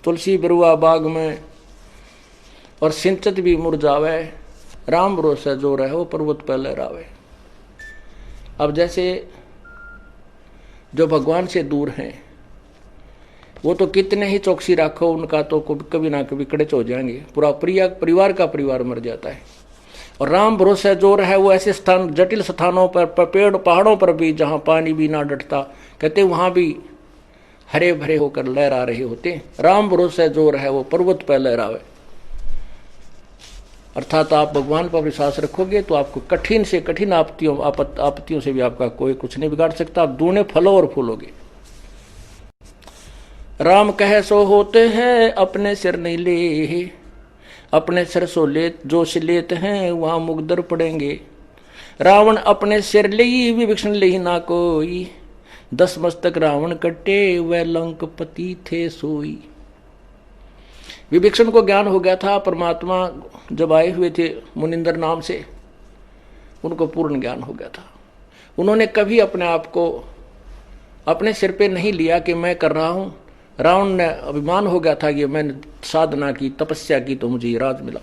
Speaker 1: तुलसी बिरुआ बाग में और सिंचत भी मुरझावे, राम भरोसा जो रहे वो पर्वत पर लहरावे। अब जैसे जो भगवान से दूर हैं वो तो कितने ही चौकसी रखो, उनका तो कभी ना कभी कड़च हो जाएंगे, पूरा परिवार का परिवार मर जाता है। और राम भरोसा जो रहे वो ऐसे स्थान, जटिल स्थानों पर, पेड़ पहाड़ों पर भी जहाँ पानी भी ना डटता, कहते वहाँ भी हरे भरे होकर लहरा रहे होते। राम भरोसा जो रहे वो पर्वत पर लहरावे। अर्थात आप भगवान पर विश्वास रखोगे तो आपको कठिन से कठिन आपत्तियों से भी आपका कोई कुछ नहीं बिगाड़ सकता। आप दूने फलो और फूलोगे। राम कहे सो होते हैं, अपने सिर नहीं ले, अपने सिर सो लेत जो लेते हैं वहां मुगदर पड़ेंगे। रावण अपने सिर ले विभीषण ले ना कोई, 10 मस्तक रावण कटे वह लंकपति थे सोई। विभीषण को ज्ञान हो गया था, परमात्मा जब आए हुए थे मुनिंदर नाम से, उनको पूर्ण ज्ञान हो गया था। उन्होंने कभी अपने आप को अपने सिर पे नहीं लिया कि मैं कर रहा हूं। रावण ने अभिमान हो गया था कि मैंने साधना की, तपस्या की तो मुझे राज मिला।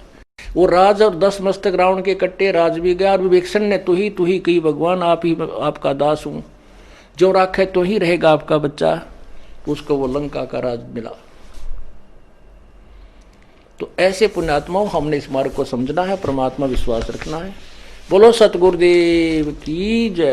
Speaker 1: वो राज और 10 मस्तक रावण के कट्टे राज भी गया। और विभीषण ने तू ही कही भगवान आप ही आपका दास हूं, जो राखे तो ही रहेगा आपका बच्चा। उसको वो लंका का राज मिला। तो ऐसे पुण्यात्माओं हमने इस मार्ग को समझना है, परमात्मा विश्वास रखना है। बोलो सतगुरुदेव की जय।